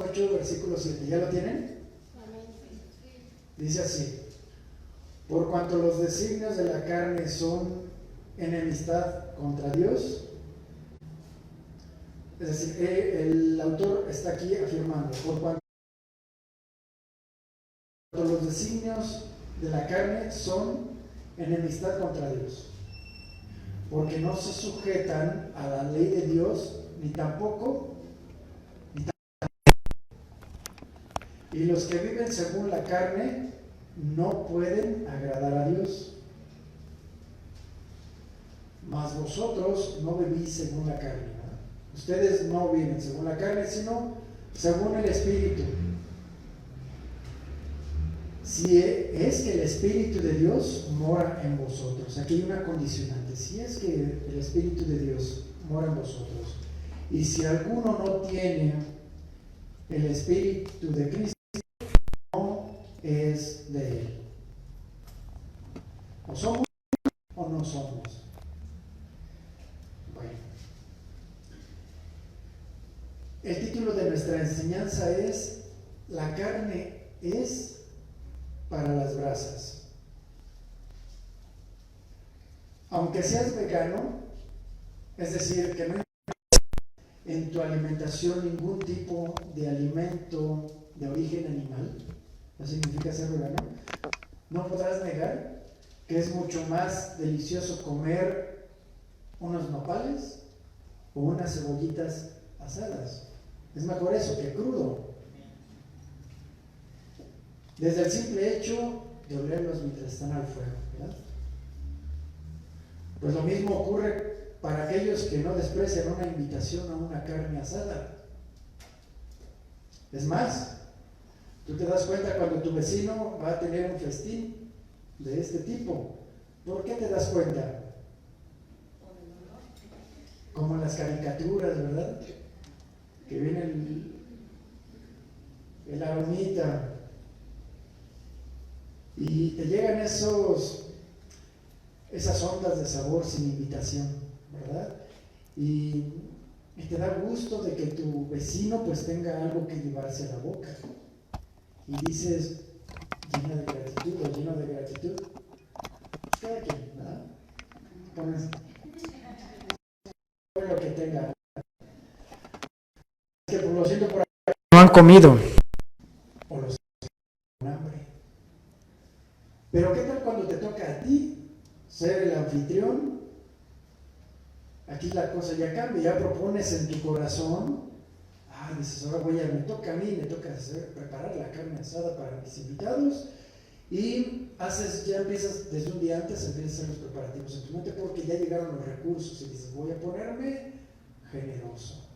8, versículo 7. ¿Ya lo tienen? Dice así: por cuanto los designios de la carne son enemistad contra Dios. Es decir, el autor está aquí afirmando: por cuanto los designios de la carne son enemistad contra Dios, porque no se sujetan a la ley de Dios, ni tampoco. Y los que viven según la carne no pueden agradar a Dios. Mas vosotros no vivís según la carne, ¿no? Ustedes no viven según la carne, sino según el Espíritu. Si es que el Espíritu de Dios mora en vosotros. Aquí hay una condicionante: si es que el Espíritu de Dios mora en vosotros. Y si alguno no tiene el Espíritu de Cristo, no es de Él. ¿O somos o no somos? Bueno, el título de nuestra enseñanza es: la carne es para las brasas. Aunque seas vegano, es decir, que no en tu alimentación ningún tipo de alimento de origen animal, no significa ser vegano, no podrás negar que es mucho más delicioso comer unos nopales o unas cebollitas asadas. Es mejor eso que crudo. Desde el simple hecho de olerlos mientras están al fuego, ¿verdad? Pues lo mismo ocurre para aquellos que no desprecian una invitación a una carne asada. Es más, tú te das cuenta cuando tu vecino va a tener un festín de este tipo. ¿Por qué te das cuenta? Como en las caricaturas, ¿verdad? Que viene el aromita y te llegan esas ondas de sabor sin invitación, ¿verdad? Y te da gusto de que tu vecino pues tenga algo que llevarse a la boca. Y dices, lleno de gratitud, pues cada quien, ¿verdad? Pones lo que tenga. Es que por lo siento por ahí no han comido, o los con hambre. Pero ¿qué tal cuando te toca a ti ser el anfitrión? Aquí la cosa ya cambia, ya propones en tu corazón, dices, ahora me toca preparar la carne asada para mis invitados, y ya empiezas desde un día antes, empiezas a hacer los preparativos en tu mente porque ya llegaron los recursos, y dices, voy a ponerme generoso.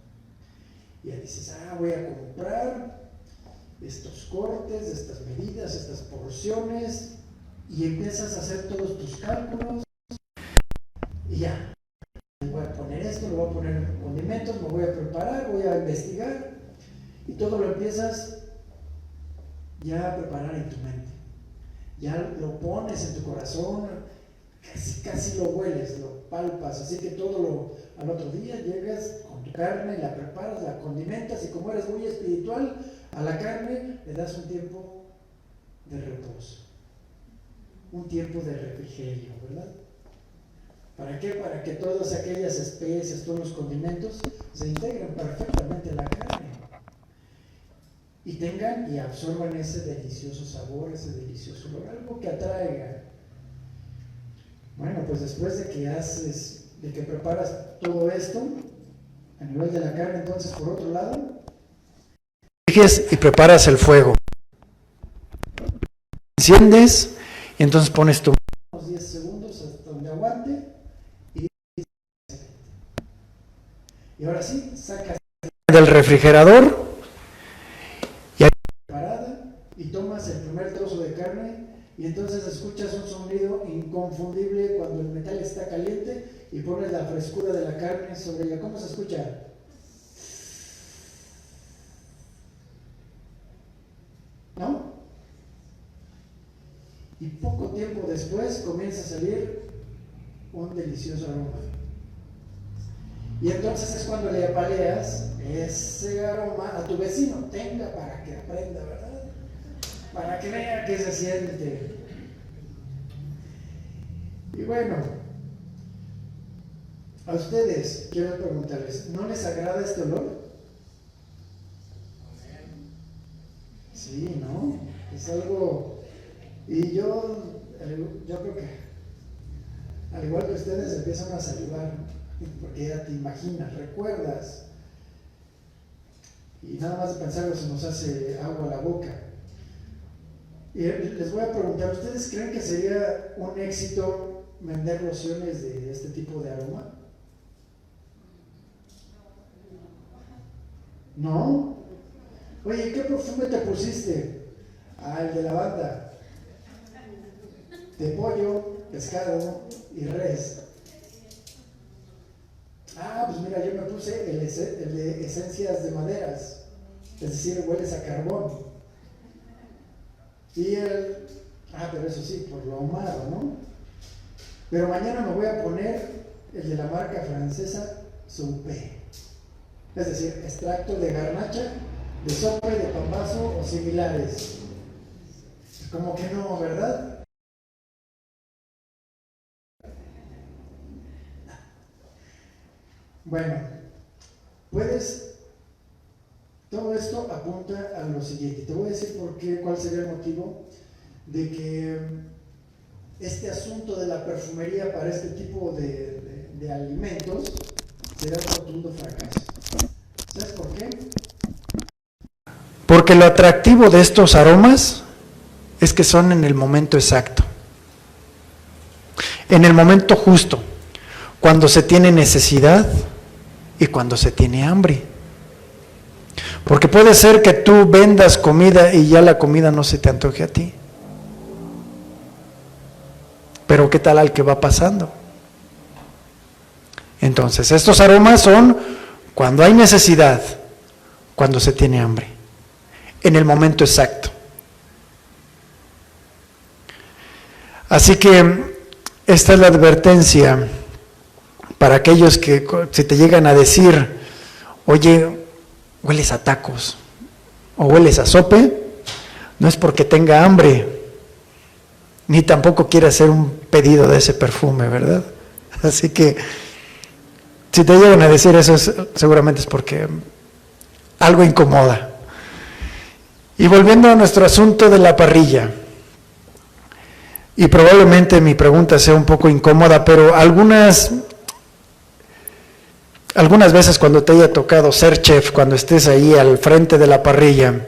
Y ya dices, voy a comprar estos cortes, estas medidas, estas porciones, y empiezas a hacer todos tus cálculos, y ya, voy a poner esto, le voy a poner condimentos, me voy a preparar, voy a investigar, y todo lo empiezas ya a preparar en tu mente, ya lo pones en tu corazón, casi lo hueles, lo palpas, así que al otro día llegas con tu carne, la preparas, la condimentas, y como eres muy espiritual, a la carne le das un tiempo de reposo, un tiempo de refrigerio, ¿verdad? ¿Para qué? Para que todas aquellas especias, todos los condimentos se integren perfectamente en la carne y tengan y absorban ese delicioso sabor, ese delicioso olor, algo que atraiga. Bueno, pues después de que preparas todo esto a nivel de la carne, entonces por otro lado, eliges y preparas el fuego. Enciendes y entonces pones unos 10 segundos hasta donde aguante. Y ahora sí, sacas del refrigerador y ahí preparada, y tomas el primer trozo de carne, y entonces escuchas un sonido inconfundible cuando el metal está caliente y pones la frescura de la carne sobre ella. ¿Cómo se escucha? ¿No? Y poco tiempo después comienza a salir un delicioso aroma. Y entonces es cuando le apaleas ese aroma a tu vecino, tenga para que aprenda, ¿verdad? Para que vea qué se siente. Y bueno, a ustedes quiero preguntarles, ¿no les agrada este olor? Sí, ¿no? Es algo... Y yo creo que, al igual que ustedes, empiezan a salivar, porque ya te imaginas, recuerdas. Y nada más de pensarlo se nos hace agua a la boca. Y les voy a preguntar, ¿ustedes creen que sería un éxito vender lociones de este tipo de aroma? ¿No? Oye, ¿qué perfume te pusiste? Ah, el de lavanda, de pollo, pescado y res. Ah, pues mira, yo me puse el de esencias de maderas, es decir, hueles a carbón. Y pero eso sí, por lo ahumado, ¿no? Pero mañana me voy a poner el de la marca francesa Soupé, es decir, extracto de garnacha, de sopa, de pambazo o similares. Como que no, ¿verdad? Bueno, todo esto apunta a lo siguiente. Te voy a decir cuál sería el motivo de que este asunto de la perfumería para este tipo de alimentos será un rotundo fracaso. ¿Sabes por qué? Porque lo atractivo de estos aromas es que son en el momento exacto, en el momento justo, cuando se tiene necesidad y cuando se tiene hambre. Porque puede ser que tú vendas comida y ya la comida no se te antoje a ti. Pero ¿qué tal al que va pasando? Entonces, estos aromas son cuando hay necesidad, cuando se tiene hambre, en el momento exacto. Así que esta es la advertencia para aquellos que si te llegan a decir, oye, hueles a tacos o hueles a sope, no es porque tenga hambre, ni tampoco quiere hacer un pedido de ese perfume, ¿verdad? Así que si te llegan a decir eso, seguramente es porque algo incomoda. Y volviendo a nuestro asunto de la parrilla, y probablemente mi pregunta sea un poco incómoda, pero algunas veces cuando te haya tocado ser chef, cuando estés ahí al frente de la parrilla,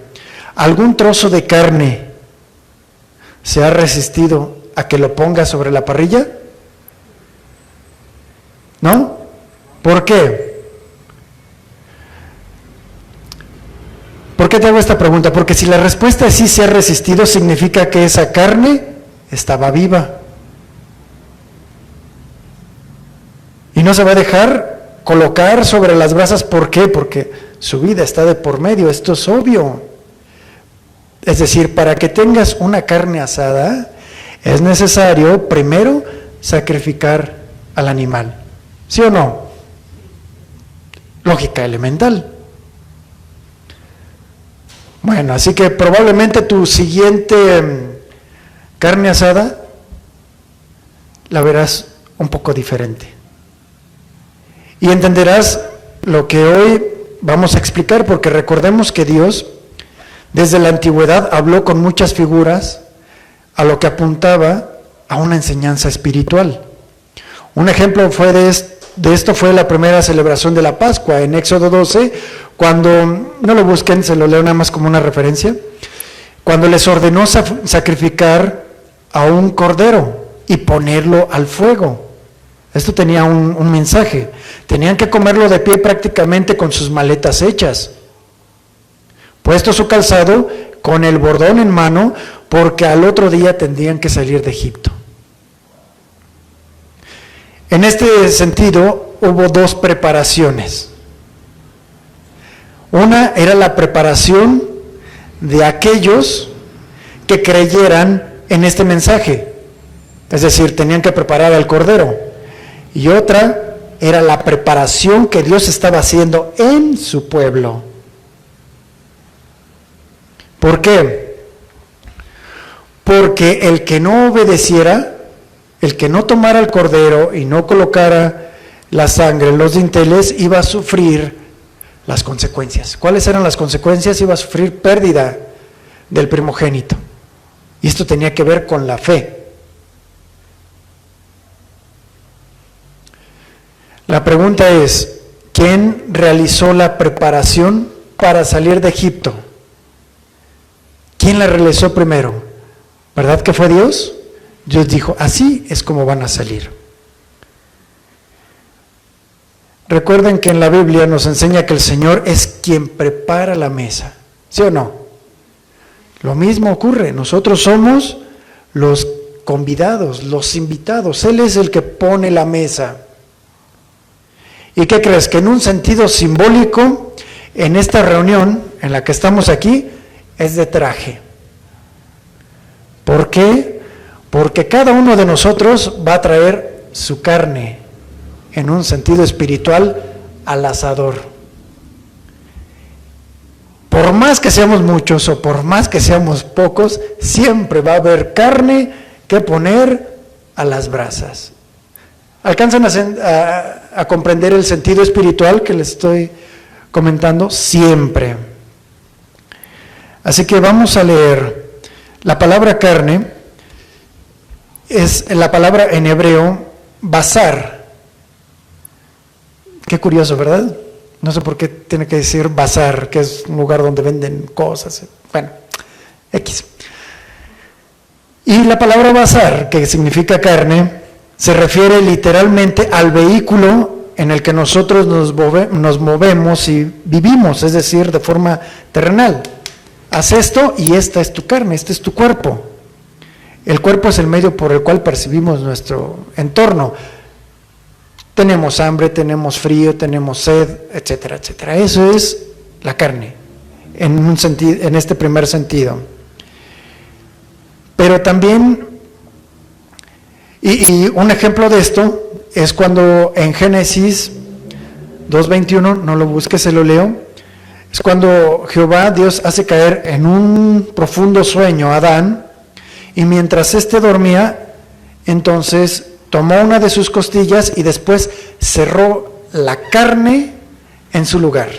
algún trozo de carne se ha resistido a que lo pongas sobre la parrilla, ¿no? ¿Por qué? ¿Por qué te hago esta pregunta? Porque si la respuesta es sí se ha resistido, significa que esa carne estaba viva y no se va a dejar colocar sobre las brasas. ¿Por qué? Porque su vida está de por medio, esto es obvio. Es decir, para que tengas una carne asada es necesario primero sacrificar al animal, ¿sí o no? Lógica elemental. Bueno, así que probablemente tu siguiente carne asada la verás un poco diferente. Y entenderás lo que hoy vamos a explicar, porque recordemos que Dios, desde la antigüedad, habló con muchas figuras a lo que apuntaba a una enseñanza espiritual. Un ejemplo de esto fue la primera celebración de la Pascua, en Éxodo 12, cuando, no lo busquen, se lo leo nada más como una referencia, cuando les ordenó sacrificar a un cordero y ponerlo al fuego. Esto tenía un mensaje. Tenían que comerlo de pie prácticamente con sus maletas hechas, puesto su calzado, con el bordón en mano, porque al otro día tendrían que salir de Egipto. En este sentido, hubo dos preparaciones. Una era la preparación de aquellos que creyeran en este mensaje, es decir, tenían que preparar al cordero. Y otra era la preparación que Dios estaba haciendo en su pueblo. ¿Por qué? Porque el que no obedeciera, el que no tomara el cordero y no colocara la sangre en los dinteles, iba a sufrir las consecuencias. ¿Cuáles eran las consecuencias? Iba a sufrir pérdida del primogénito. Y esto tenía que ver con la fe. La pregunta es, ¿quién realizó la preparación para salir de Egipto? ¿Quién la realizó primero? ¿Verdad que fue Dios? Dios dijo, así es como van a salir. Recuerden que en la Biblia nos enseña que el Señor es quien prepara la mesa, ¿sí o no? Lo mismo ocurre, nosotros somos los convidados, los invitados, Él es el que pone la mesa. ¿Y qué crees? Que en un sentido simbólico, en esta reunión en la que estamos aquí, es de traje. ¿Por qué? Porque cada uno de nosotros va a traer su carne, en un sentido espiritual, al asador. Por más que seamos muchos o por más que seamos pocos, siempre va a haber carne que poner a las brasas. ¿Alcanzan a comprender el sentido espiritual que les estoy comentando? Siempre. Así que vamos a leer. La palabra carne es la palabra en hebreo basar. Qué curioso, ¿verdad? No sé por qué tiene que decir bazar, que es un lugar donde venden cosas. Bueno, X. Y la palabra bazar, que significa carne, se refiere literalmente al vehículo en el que nosotros nos movemos y vivimos, es decir, de forma terrenal. Haz esto y esta es tu carne, este es tu cuerpo. El cuerpo es el medio por el cual percibimos nuestro entorno. Tenemos hambre, tenemos frío, tenemos sed, etcétera, etcétera. Eso es la carne, en un sentido, en este primer sentido. Pero también, y un ejemplo de esto es cuando en Génesis 2:21, no lo busques, se lo leo, es cuando Jehová, Dios, hace caer en un profundo sueño a Adán, y mientras éste dormía, entonces tomó una de sus costillas y después cerró la carne en su lugar.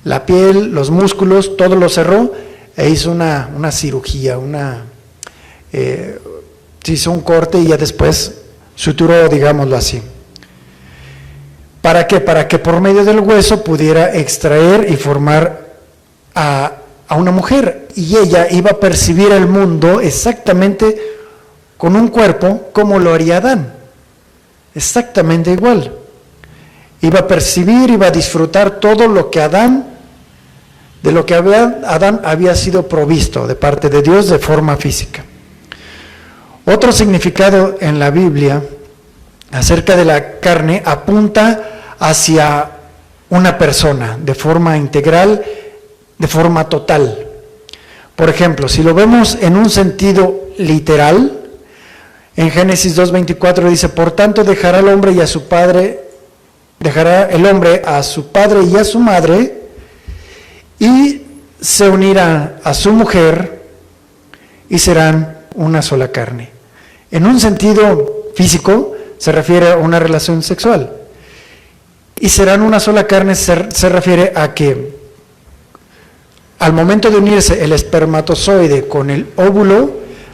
La piel, los músculos, todo lo cerró e hizo una cirugía, hizo un corte y ya después suturó, digámoslo así. ¿Para qué? Para que por medio del hueso pudiera extraer y formar a una mujer. Y ella iba a percibir el mundo exactamente con un cuerpo como lo haría Adán. Exactamente igual. Iba a percibir, iba a disfrutar todo lo que Adán había sido provisto de parte de Dios de forma física. Otro significado en la Biblia acerca de la carne apunta hacia una persona de forma integral, de forma total. Por ejemplo, si lo vemos en un sentido literal, en Génesis 2:24 dice, por tanto dejará el hombre a su padre y a su madre, y se unirá a su mujer y serán una sola carne. En un sentido físico se refiere a una relación sexual. Y serán una sola carne se refiere a que al momento de unirse el espermatozoide con el óvulo,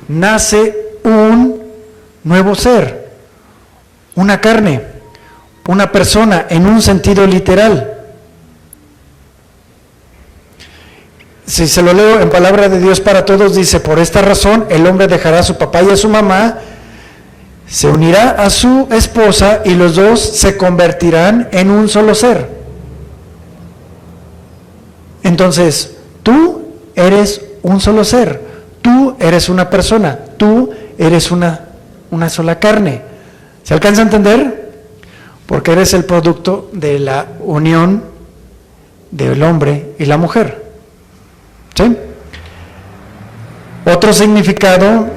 nace un nuevo ser, una carne, una persona en un sentido literal. Si se lo leo en palabra de Dios para todos, dice, por esta razón el hombre dejará a su papá y a su mamá, se unirá a su esposa y los dos se convertirán en un solo ser. Entonces, tú eres un solo ser, tú eres una persona, tú eres una sola carne. ¿Se alcanza a entender? Porque eres el producto de la unión del hombre y la mujer. ¿Sí? Otro significado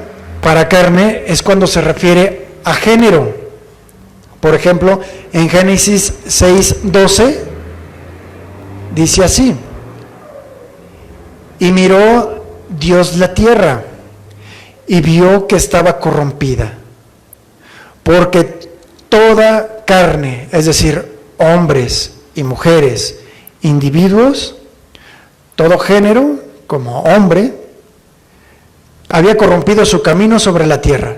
para carne es cuando se refiere a género. Por ejemplo, en Génesis 6:12 dice así: y miró Dios la tierra y vio que estaba corrompida, porque toda carne, es decir, hombres y mujeres, individuos, todo género como hombre, había corrompido su camino sobre la tierra.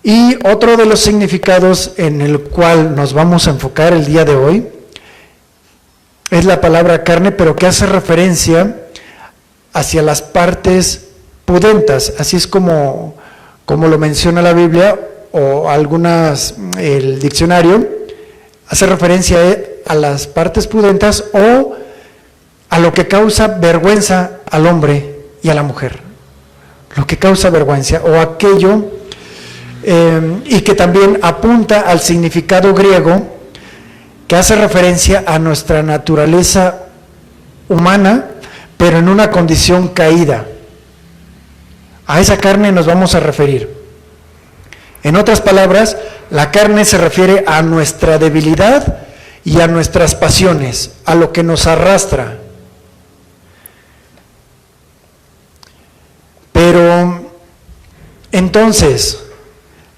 Y otro de los significados en el cual nos vamos a enfocar el día de hoy es la palabra carne, pero que hace referencia hacia las partes pudentas, así es como lo menciona la Biblia o el diccionario, hace referencia a las partes pudentas o a lo que causa vergüenza al hombre y a la mujer, lo que causa vergüenza o aquello, y que también apunta al significado griego que hace referencia a nuestra naturaleza humana, pero en una condición caída. A esa carne nos vamos a referir. En otras palabras, la carne se refiere a nuestra debilidad y a nuestras pasiones, a lo que nos arrastra. Pero, entonces,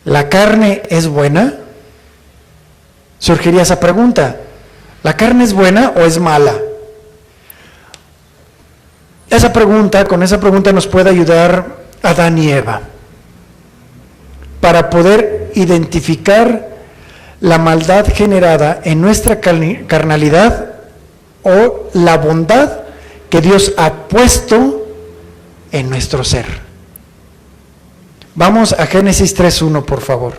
¿la carne es buena? Surgiría esa pregunta. ¿La carne es buena o es mala? Con esa pregunta nos puede ayudar Adán y Eva para poder identificar la maldad generada en nuestra carnalidad o la bondad que Dios ha puesto en nuestro ser. Vamos a Génesis 3:1, por favor.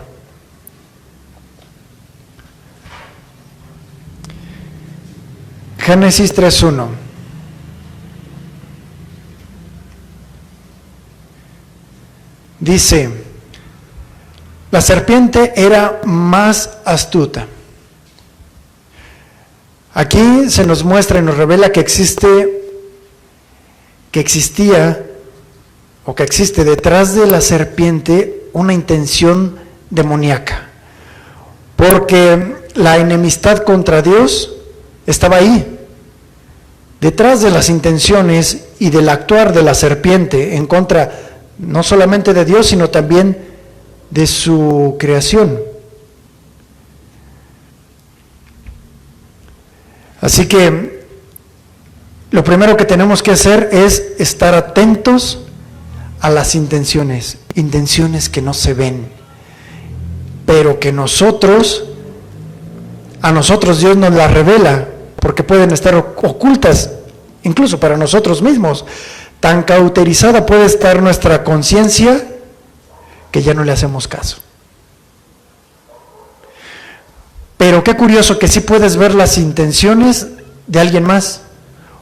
Génesis 3:1. Dice: la serpiente era más astuta. Aquí se nos muestra y nos revela que existe detrás de la serpiente una intención demoníaca, porque la enemistad contra Dios estaba ahí, detrás de las intenciones y del actuar de la serpiente en contra no solamente de Dios, sino también de su creación. Así que lo primero que tenemos que hacer es estar atentos a las intenciones que no se ven, pero que a nosotros Dios nos las revela, porque pueden estar ocultas, incluso para nosotros mismos. Tan cauterizada puede estar nuestra conciencia que ya no le hacemos caso. Pero qué curioso que sí puedes ver las intenciones de alguien más,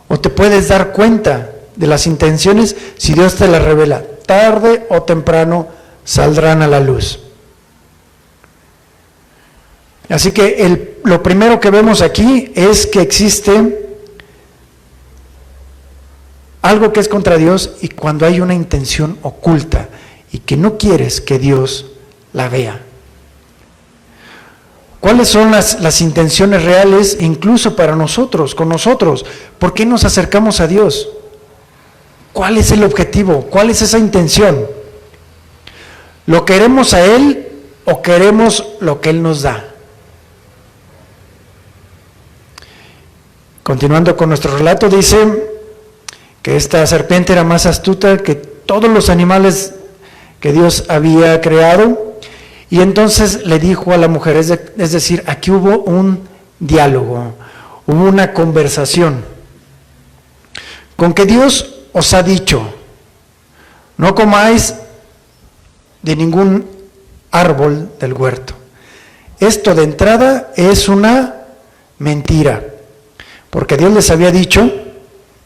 o te puedes dar cuenta de las intenciones si Dios te las revela. Tarde o temprano saldrán a la luz. Así que lo primero que vemos aquí es que existe algo que es contra Dios, y cuando hay una intención oculta y que no quieres que Dios la vea. ¿Cuáles son las intenciones reales incluso para nosotros, con nosotros? ¿Por qué nos acercamos a Dios? ¿Cuál es el objetivo? ¿Cuál es esa intención? ¿Lo queremos a Él o queremos lo que Él nos da? Continuando con nuestro relato, dice que esta serpiente era más astuta que todos los animales que Dios había creado, y entonces le dijo a la mujer, es decir, aquí hubo un diálogo, hubo una conversación, con que Dios os ha dicho: no comáis de ningún árbol del huerto. Esto de entrada es una mentira, porque Dios les había dicho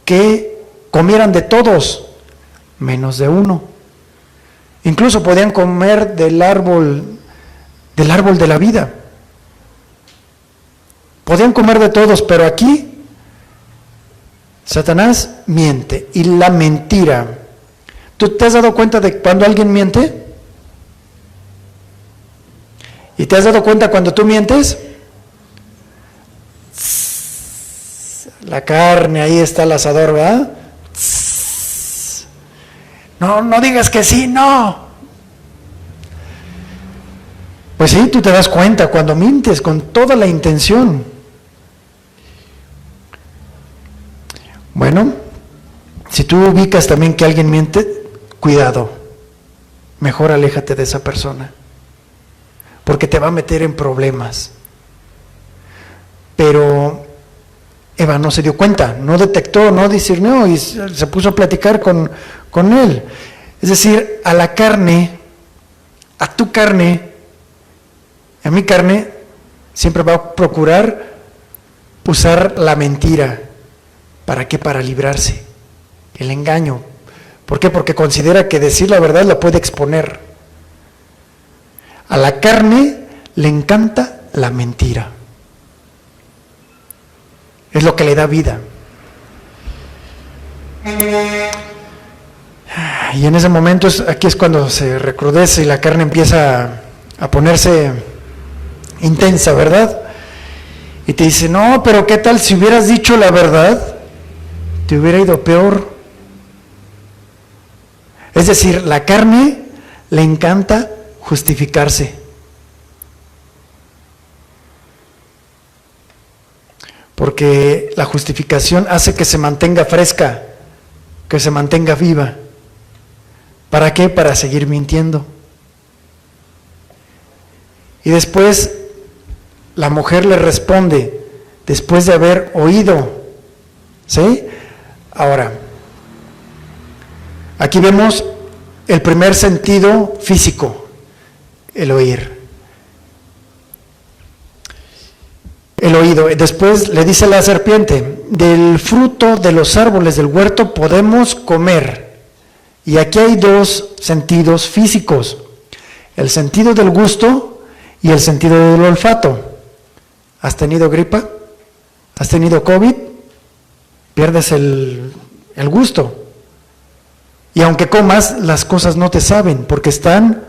que comieran de todos, menos de uno. Incluso podían comer del árbol de la vida. Podían comer de todos, pero aquí Satanás miente. Y la mentira, ¿tú te has dado cuenta de cuando alguien miente? ¿Y te has dado cuenta cuando tú mientes? La carne, ahí está el asador, ¿verdad? No, no digas que sí, no. Pues sí, tú te das cuenta cuando mientes con toda la intención. Bueno, si tú ubicas también que alguien miente, cuidado, mejor aléjate de esa persona, porque te va a meter en problemas. Pero Eva no se dio cuenta, no detectó, no discernió y se puso a platicar con él. Es decir, a la carne, a tu carne, a mi carne, siempre va a procurar usar la mentira. ¿Para qué? Para librarse. El engaño. ¿Por qué? Porque considera que decir la verdad la puede exponer. A la carne le encanta la mentira. Es lo que le da vida. Y en ese momento aquí es cuando se recrudece y la carne empieza a ponerse intensa, ¿verdad? Y te dice, no, pero ¿qué tal si hubieras dicho la verdad? Te hubiera ido peor. Es decir, la carne le encanta justificarse. Porque la justificación hace que se mantenga fresca, que se mantenga viva. ¿Para qué? Para seguir mintiendo. Y después la mujer le responde, después de haber oído, ¿sí? Ahora, aquí vemos el primer sentido físico, el oír. El oído. Después le dice la serpiente, del fruto de los árboles del huerto podemos comer. Y aquí hay dos sentidos físicos, el sentido del gusto y el sentido del olfato. ¿Has tenido gripa? ¿Has tenido COVID? Pierdes el gusto. Y aunque comas, las cosas no te saben porque están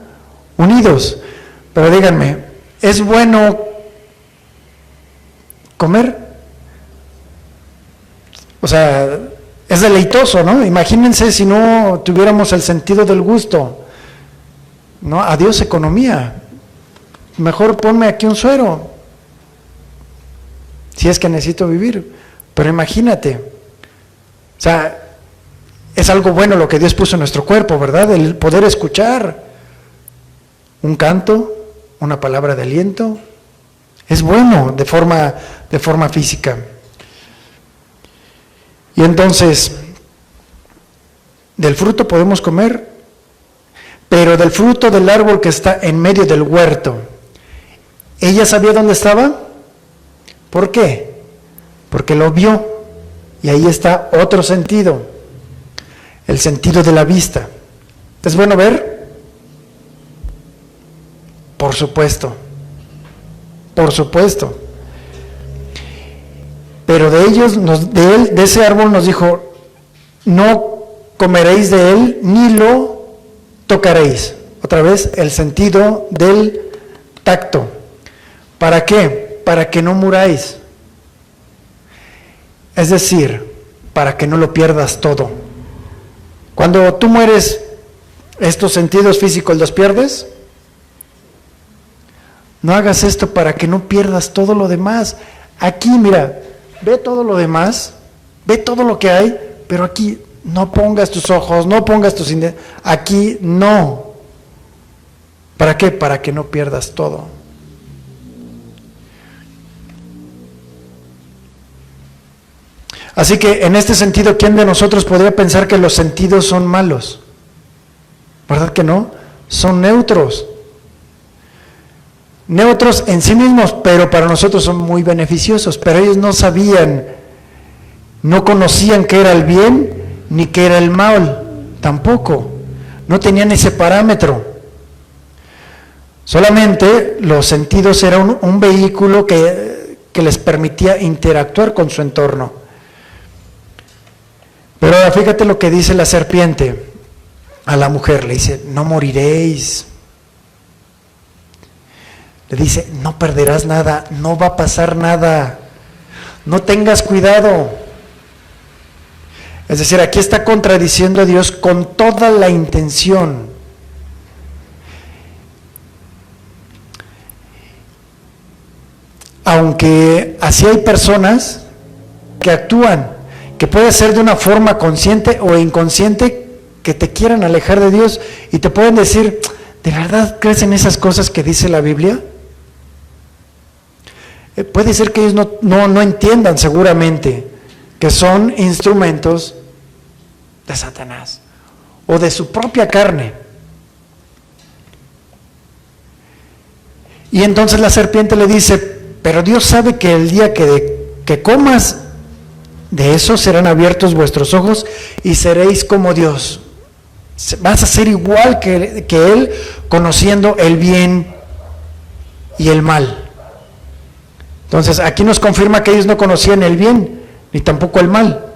unidos. Pero díganme, ¿es bueno comer? O sea, es deleitoso, ¿no? Imagínense si no tuviéramos el sentido del gusto. No, adiós economía. Mejor ponme aquí un suero, si es que necesito vivir. Pero imagínate, o sea, es algo bueno lo que Dios puso en nuestro cuerpo, ¿verdad? El poder escuchar un canto, una palabra de aliento, es bueno de forma física. Y entonces, del fruto podemos comer, pero del fruto del árbol que está en medio del huerto, ¿ella sabía dónde estaba? ¿Por qué? Porque lo vio, y ahí está otro sentido, el sentido de la vista. ¿Es bueno ver? Por supuesto, pero de ese árbol nos dijo, no comeréis de él, ni lo tocaréis. Otra vez, el sentido del tacto. ¿Para qué? Para que no muráis. Es decir, para que no lo pierdas todo. Cuando tú mueres, ¿estos sentidos físicos los pierdes? No hagas esto para que no pierdas todo lo demás. Aquí, mira, ve todo lo demás, ve todo lo que hay, pero aquí no pongas tus ojos, no pongas tus... Aquí no. ¿Para qué? Para que no pierdas todo. Así que en este sentido, ¿quién de nosotros podría pensar que los sentidos son malos? ¿Verdad que no? Son neutros. Neutros en sí mismos, pero para nosotros son muy beneficiosos. Pero ellos no sabían, no conocían qué era el bien ni qué era el mal, tampoco. No tenían ese parámetro. Solamente los sentidos eran un vehículo que les permitía interactuar con su entorno. Pero ahora fíjate lo que dice la serpiente a la mujer, le dice, no moriréis. le dice, no perderás nada, no va a pasar nada, no tengas cuidado. Es decir, aquí está contradiciendo a Dios con toda la intención. Aunque así hay personas que actúan, que puede ser de una forma consciente o inconsciente, que te quieran alejar de Dios y te pueden decir, ¿de verdad crees en esas cosas que dice la Biblia? Puede ser que ellos no entiendan seguramente que son instrumentos de Satanás o de su propia carne. Y entonces la serpiente le dice, pero Dios sabe que el día que comas de eso serán abiertos vuestros ojos y seréis como Dios. Vas a ser igual que Él, conociendo el bien y el mal. Entonces aquí nos confirma que ellos no conocían el bien ni tampoco el mal.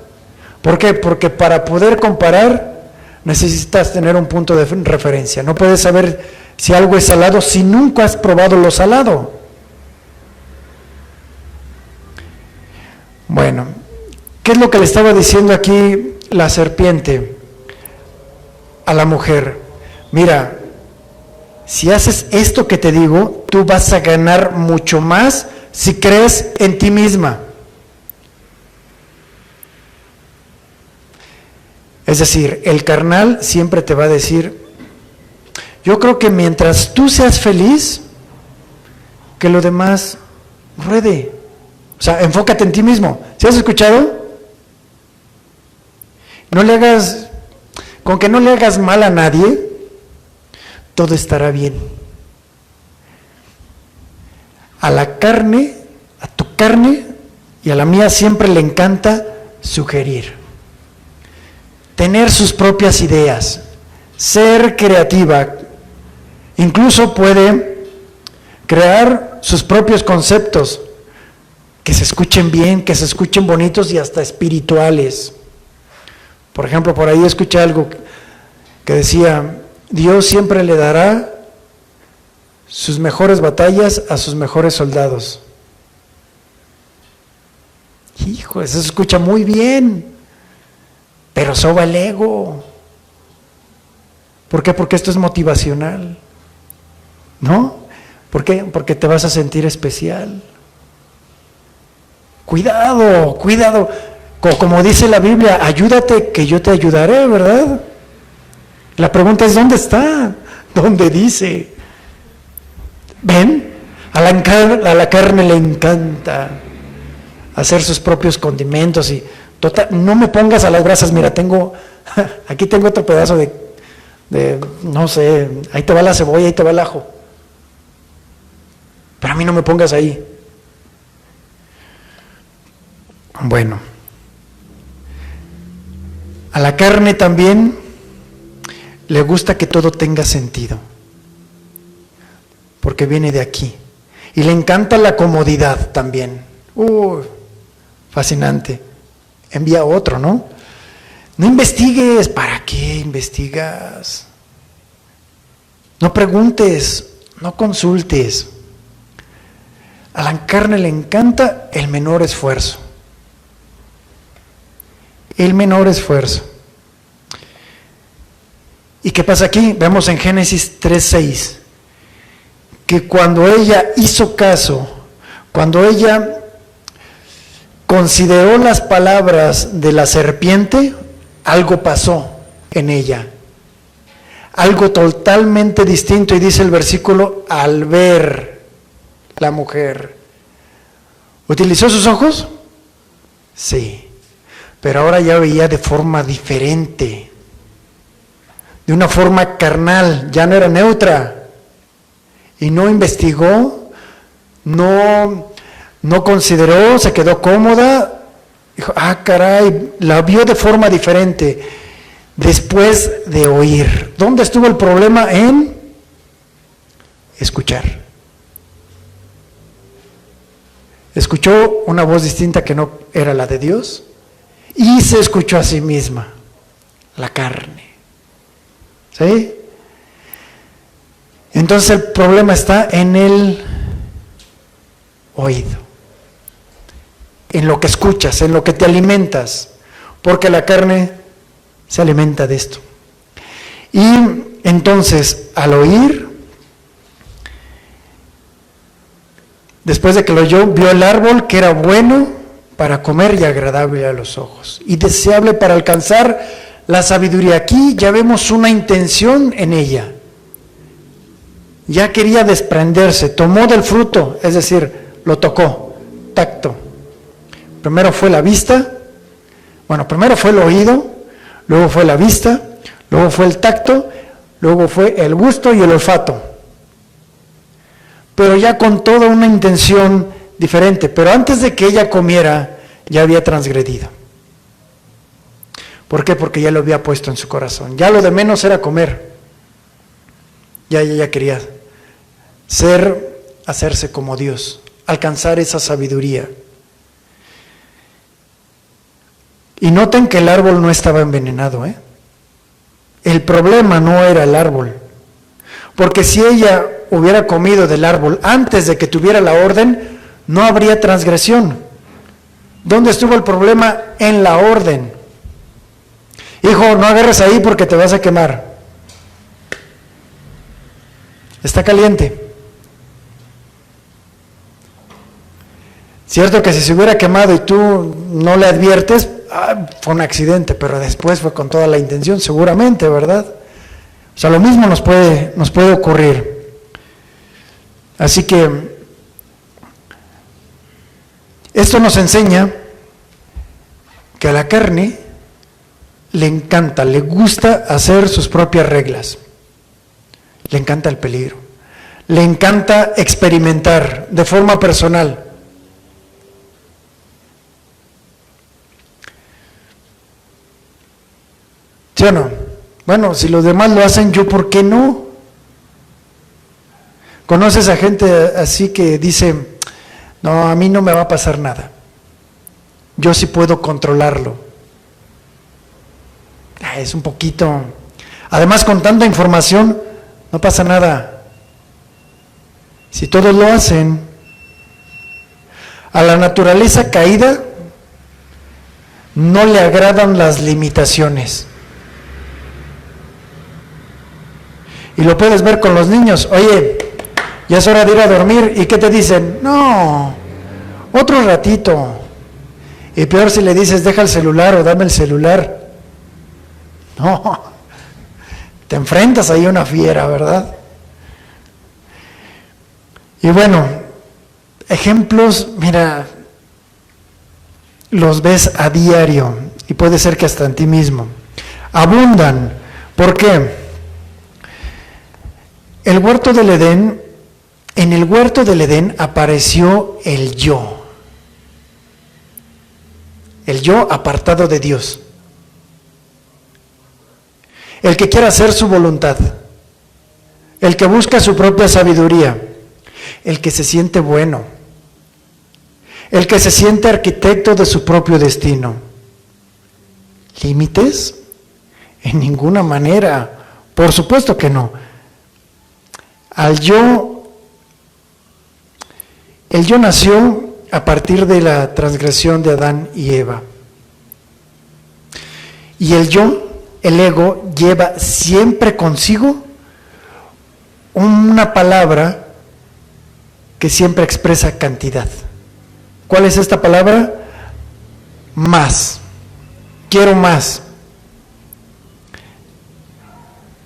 ¿Por qué? Porque para poder comparar necesitas tener un punto de referencia. No puedes saber si algo es salado si nunca has probado lo salado. Bueno, ¿qué es lo que le estaba diciendo aquí la serpiente a la mujer? Mira, si haces esto que te digo, tú vas a ganar mucho más si crees en ti misma. Es decir, el carnal siempre te va a decir, yo creo que mientras tú seas feliz, que lo demás ruede. O sea, enfócate en ti mismo. ¿Sí has escuchado? Con que no le hagas mal a nadie, todo estará bien. A la carne, a tu carne y a la mía siempre le encanta sugerir, tener sus propias ideas, ser creativa, incluso puede crear sus propios conceptos, que se escuchen bien, que se escuchen bonitos y hasta espirituales. Por ejemplo, por ahí escuché algo que decía, Dios siempre le dará sus mejores batallas a sus mejores soldados. Hijo, eso se escucha muy bien, pero soba el ego. ¿Por qué? Porque esto es motivacional, ¿no? ¿Por qué? Porque te vas a sentir especial. Cuidado, cuidado. Como dice la Biblia, ayúdate que yo te ayudaré, ¿verdad? La pregunta es, ¿dónde está? ¿Dónde dice? ¿Ven? A la carne le encanta hacer sus propios condimentos y total, no me pongas a las brasas, mira, aquí tengo otro pedazo de no sé, ahí te va la cebolla, ahí te va el ajo. Pero a mí no me pongas ahí. Bueno, a la carne también le gusta que todo tenga sentido, porque viene de aquí. Y le encanta la comodidad también. Fascinante. Envía otro, ¿no? No investigues. ¿Para qué investigas? No preguntes, no consultes. A la carne le encanta el menor esfuerzo. El menor esfuerzo. ¿Y qué pasa aquí? Vemos en Génesis 3:6 que cuando ella hizo caso, cuando ella consideró las palabras de la serpiente, algo pasó en ella. Algo totalmente distinto, y dice el versículo, al ver la mujer. ¿Utilizó sus ojos? Sí. Pero ahora ya veía de forma diferente, de una forma carnal, ya no era neutra, y no investigó, no consideró, se quedó cómoda, dijo, caray, la vio de forma diferente, después de oír. ¿Dónde estuvo el problema? En escuchar. Escuchó una voz distinta que no era la de Dios, y se escuchó a sí misma, la carne. ¿Sí? Entonces el problema está en el oído, en lo que escuchas, en lo que te alimentas, porque la carne se alimenta de esto. Y entonces, al oír, después de que lo oyó, vio el árbol que era bueno para comer y agradable a los ojos, y deseable para alcanzar la sabiduría. Aquí ya vemos una intención en ella. Ya quería desprenderse, tomó del fruto, es decir, lo tocó, tacto. Primero fue la vista, primero fue el oído, luego fue la vista, luego fue el tacto, luego fue el gusto y el olfato. Pero ya con toda una intención diferente. Pero antes de que ella comiera, ya había transgredido. ¿Por qué? Porque ya lo había puesto en su corazón. Ya lo de menos era comer. Ya ella quería hacerse como Dios, alcanzar esa sabiduría. Y noten que el árbol no estaba envenenado, El problema no era el árbol. Porque si ella hubiera comido del árbol antes de que tuviera la orden, no habría transgresión. ¿Dónde estuvo el problema? En la orden. Hijo, no agarres ahí porque te vas a quemar. Está caliente. Cierto que si se hubiera quemado y tú no le adviertes, fue un accidente, pero después fue con toda la intención, seguramente, ¿verdad? O sea, lo mismo nos puede ocurrir. Así que esto nos enseña que a la carne le encanta, le gusta hacer sus propias reglas. Le encanta el peligro. Le encanta experimentar de forma personal. ¿Sí o no? Bueno, si los demás lo hacen, ¿yo por qué no? ¿Conoces a gente así que dice, no, a mí no me va a pasar nada? Yo sí puedo controlarlo. Es un poquito. Además, con tanta información, no pasa nada. Si todos lo hacen, a la naturaleza caída no le agradan las limitaciones. Y lo puedes ver con los niños. Oye, ya es hora de ir a dormir. ¿Y qué te dicen? No, otro ratito. Y peor si le dices, deja el celular o dame el celular. No, te enfrentas ahí a una fiera, ¿verdad? Y bueno, ejemplos, mira, los ves a diario. Y puede ser que hasta en ti mismo. Abundan. ¿Por qué? En el huerto del Edén apareció el yo apartado de Dios, el que quiere hacer su voluntad, el que busca su propia sabiduría, el que se siente bueno, el que se siente arquitecto de su propio destino. ¿Límites? En ninguna manera, por supuesto que no. El yo nació a partir de la transgresión de Adán y Eva. Y el ego, lleva siempre consigo una palabra que siempre expresa cantidad. ¿Cuál es esta palabra? Más. Quiero más.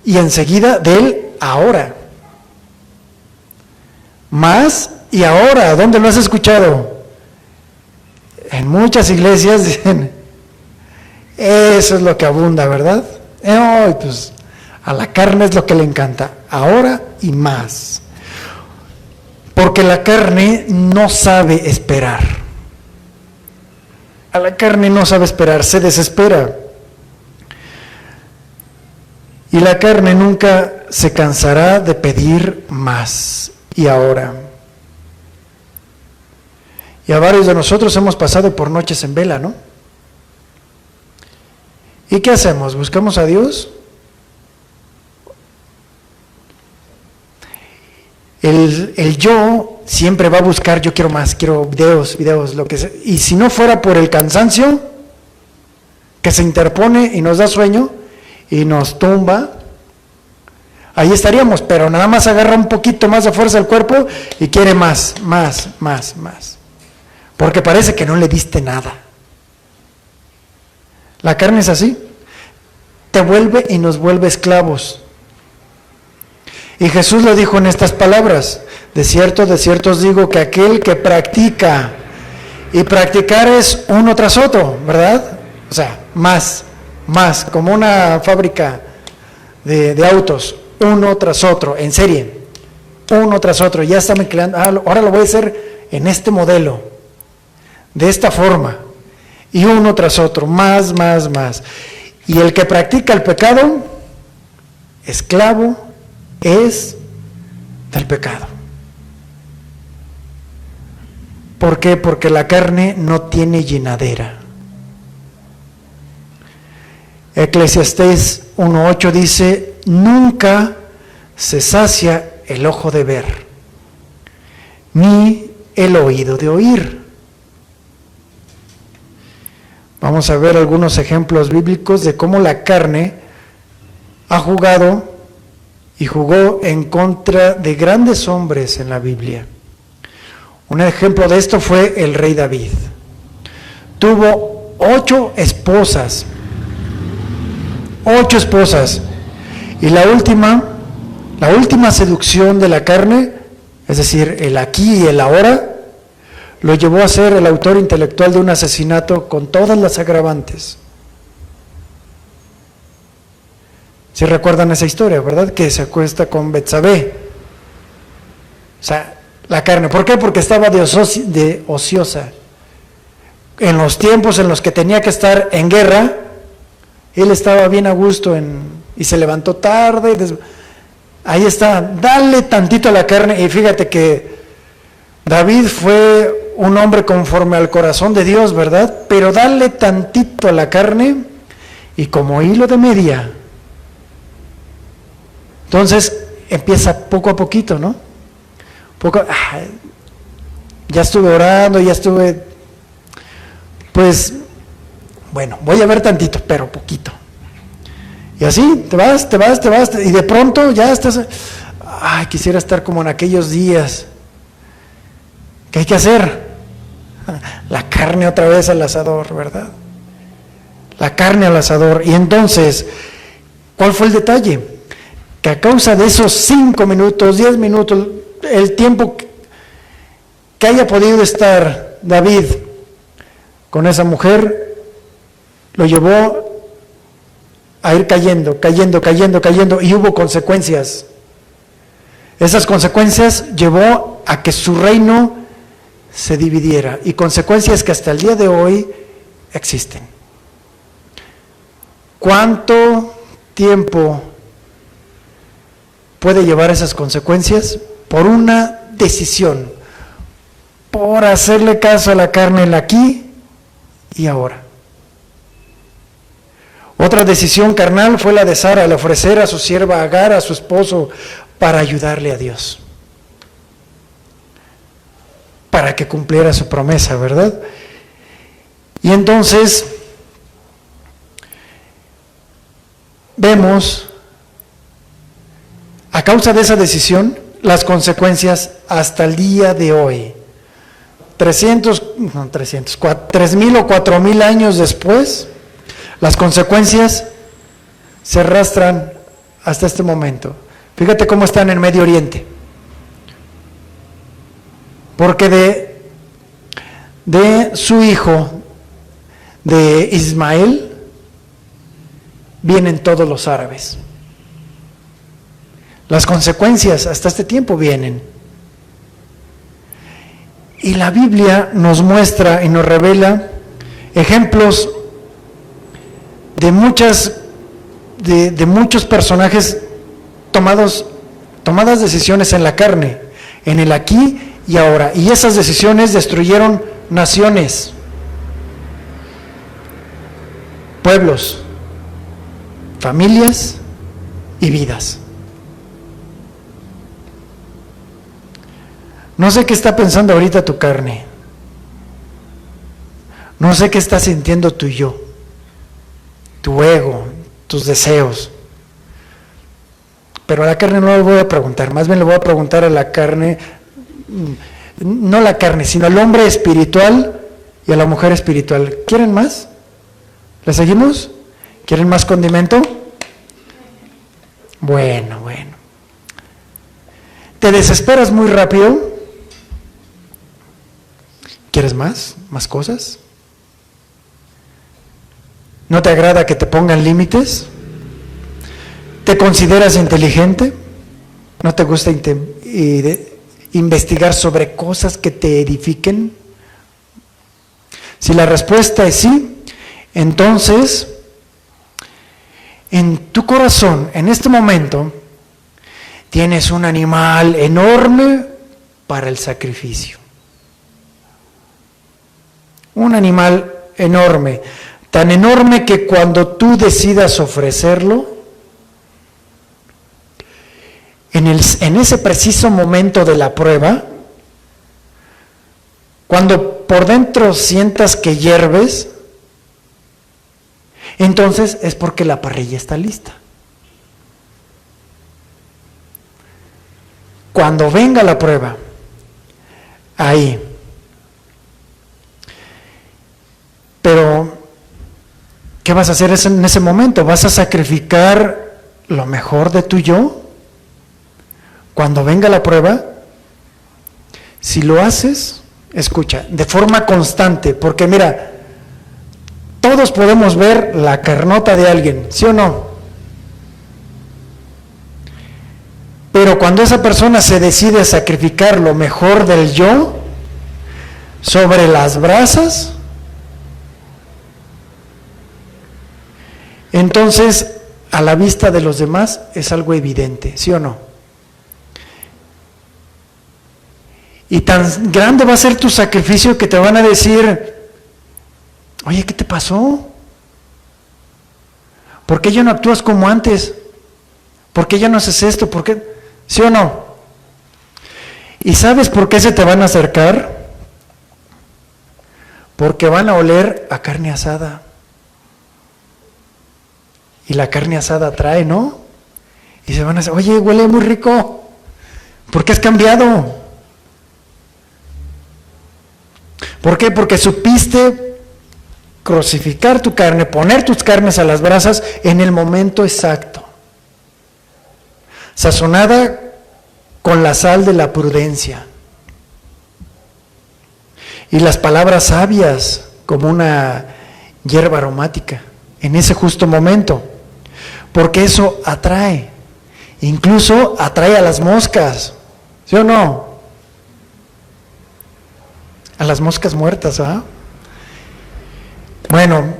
Y enseguida de él, ahora. Más y ahora. ¿Dónde lo has escuchado? En muchas iglesias dicen, eso es lo que abunda, ¿verdad? Pues a la carne es lo que le encanta, ahora y más. Porque la carne no sabe esperar. A la carne no sabe esperar, se desespera. Y la carne nunca se cansará de pedir más y ahora. Y a varios de nosotros hemos pasado por noches en vela, ¿no? ¿Y qué hacemos? ¿Buscamos a Dios? El yo siempre va a buscar, yo quiero más, quiero videos, lo que sea. Y si no fuera por el cansancio que se interpone y nos da sueño y nos tumba, ahí estaríamos, pero nada más agarra un poquito más de fuerza el cuerpo y quiere más. Porque parece que no le diste nada. La carne es así. Te vuelve y nos vuelve esclavos. Y Jesús lo dijo en estas palabras: de cierto os digo que aquel que practica, y practicar es uno tras otro, ¿verdad? O sea, más, como una fábrica de autos, uno tras otro, en serie, uno tras otro, ya está mezclando, ahora lo voy a hacer en este modelo, de esta forma, y uno tras otro, más. Y el que practica el pecado, esclavo es del pecado. ¿Por qué? Porque la carne no tiene llenadera. Eclesiastés 1:8 dice: nunca se sacia el ojo de ver, ni el oído de oír. Vamos a ver algunos ejemplos bíblicos de cómo la carne ha jugado y jugó en contra de grandes hombres en la Biblia. Un ejemplo de esto fue el rey David. Tuvo 8 esposas. 8 esposas. Y la última seducción de la carne, es decir, el aquí y el ahora, lo llevó a ser el autor intelectual de un asesinato con todas las agravantes. Si recuerdan esa historia, ¿verdad? Que se acuesta con Betsabé. O sea, la carne. ¿Por qué? Porque estaba de ociosa. En los tiempos en los que tenía que estar en guerra, él estaba bien a gusto y se levantó tarde. Ahí está, dale tantito a la carne. Y fíjate que David fue un hombre conforme al corazón de Dios, ¿verdad? Pero dale tantito a la carne y como hilo de media. Entonces empieza poco a poquito, ¿no? Ya estuve orando, pues, bueno, voy a ver tantito, pero poquito. Y así, te vas, y de pronto ya estás, quisiera estar como en aquellos días. ¿Qué hay que hacer? La carne otra vez al asador, ¿verdad? La carne al asador. Y entonces, ¿cuál fue el detalle? Que a causa de esos 5 minutos, 10 minutos, el tiempo que haya podido estar David con esa mujer, lo llevó a ir cayendo, y hubo consecuencias. Esas consecuencias llevó a que su reino se dividiera, y consecuencias que hasta el día de hoy existen. ¿Cuánto tiempo puede llevar esas consecuencias? Por una decisión, por hacerle caso a la carne el aquí y ahora. Otra decisión carnal fue la de Sara, al ofrecer a su sierva Agar a su esposo para ayudarle a Dios, para que cumpliera su promesa, ¿verdad? Y entonces vemos, a causa de esa decisión, las consecuencias hasta el día de hoy. 3.000 o 4.000 años después, las consecuencias se arrastran hasta este momento. Fíjate cómo están en Medio Oriente. Porque de su hijo, de Ismael, vienen todos los árabes. Las consecuencias hasta este tiempo vienen. Y la Biblia nos muestra y nos revela ejemplos de muchos personajes tomadas decisiones en la carne, en el aquí y ahora. Y esas decisiones destruyeron naciones, pueblos, familias y vidas. No sé qué está pensando ahorita tu carne. No sé qué está sintiendo tu yo, tu ego, tus deseos. Pero a la carne no le voy a preguntar, más bien le voy a preguntar a la carne, no la carne, sino al hombre espiritual y a la mujer espiritual. ¿Quieren más? ¿Le seguimos? ¿Quieren más condimento? Bueno. ¿Te desesperas muy rápido? ¿Quieres más? ¿Más cosas? ¿No te agrada que te pongan límites? ¿Te consideras inteligente? ¿No te gusta investigar sobre cosas que te edifiquen? Si la respuesta es sí, entonces, en tu corazón, en este momento, tienes un animal enorme para el sacrificio. Un animal enorme, tan enorme que cuando tú decidas ofrecerlo, en ese preciso momento de la prueba, cuando por dentro sientas que hierves, entonces es porque la parrilla está lista. Cuando venga la prueba, ahí. Pero, ¿qué vas a hacer en ese momento? ¿Vas a sacrificar lo mejor de tu yo? Cuando venga la prueba, si lo haces, escucha, de forma constante, porque mira, todos podemos ver la carnota de alguien, ¿sí o no? Pero cuando esa persona se decide sacrificar lo mejor del yo sobre las brasas, entonces a la vista de los demás es algo evidente, ¿sí o no? Y tan grande va a ser tu sacrificio que te van a decir, oye, ¿qué te pasó? ¿Por qué ya no actúas como antes? ¿Por qué ya no haces esto? ¿Por qué? ¿Sí o no? ¿Y sabes por qué se te van a acercar? Porque van a oler a carne asada. Y la carne asada atrae, ¿no? Y se van a decir, oye, huele muy rico. ¿Por qué has cambiado? ¿Por qué? Porque supiste crucificar tu carne, poner tus carnes a las brasas en el momento exacto, sazonada con la sal de la prudencia y las palabras sabias como una hierba aromática en ese justo momento, porque eso atrae, incluso atrae a las moscas, ¿sí o no? A las moscas muertas, ¿ah? Bueno,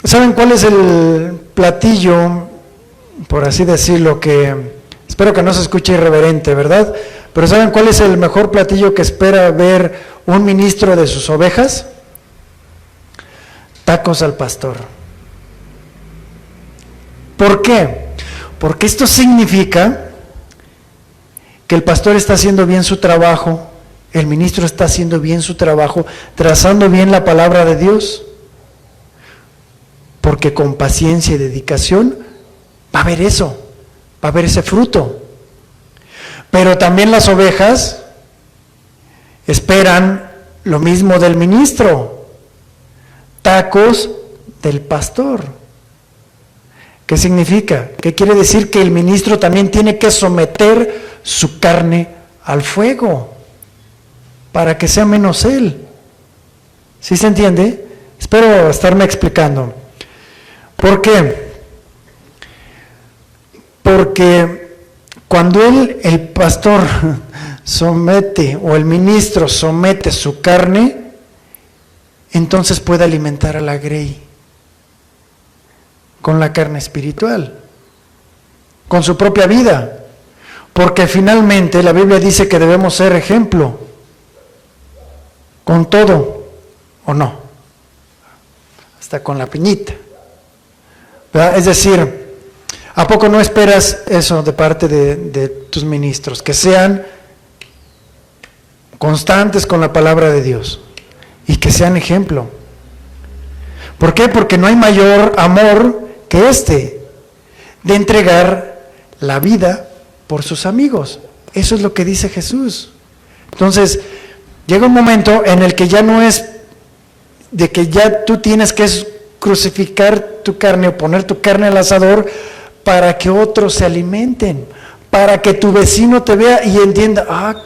¿saben cuál es el platillo, por así decirlo, que espero que no se escuche irreverente, ¿verdad? Pero ¿saben cuál es el mejor platillo que espera ver un ministro de sus ovejas? Tacos al pastor. ¿Por qué? Porque esto significa que el pastor está haciendo bien su trabajo, el ministro está haciendo bien su trabajo, trazando bien la palabra de Dios, porque con paciencia y dedicación va a haber eso, va a haber ese fruto. Pero también las ovejas esperan lo mismo del ministro, tacos del pastor. ¿Qué significa? ¿Qué quiere decir? Que el ministro también tiene que someter su carne al fuego para que sea menos él. ¿Sí se entiende? Espero estarme explicando. ¿Por qué? Porque cuando el pastor somete, o el ministro somete su carne, entonces puede alimentar a la grey con la carne espiritual, con su propia vida, porque finalmente la Biblia dice que debemos ser ejemplo, con todo, ¿o no? Hasta con la piñita, ¿verdad? Es decir, ¿a poco no esperas eso de parte de tus ministros? Que sean constantes con la palabra de Dios y que sean ejemplo. ¿Por qué? Porque no hay mayor amor que este, de entregar la vida por sus amigos. Eso es lo que dice Jesús. Entonces, llega un momento en el que ya no es de que ya tú tienes que crucificar tu carne o poner tu carne al asador para que otros se alimenten, para que tu vecino te vea y entienda,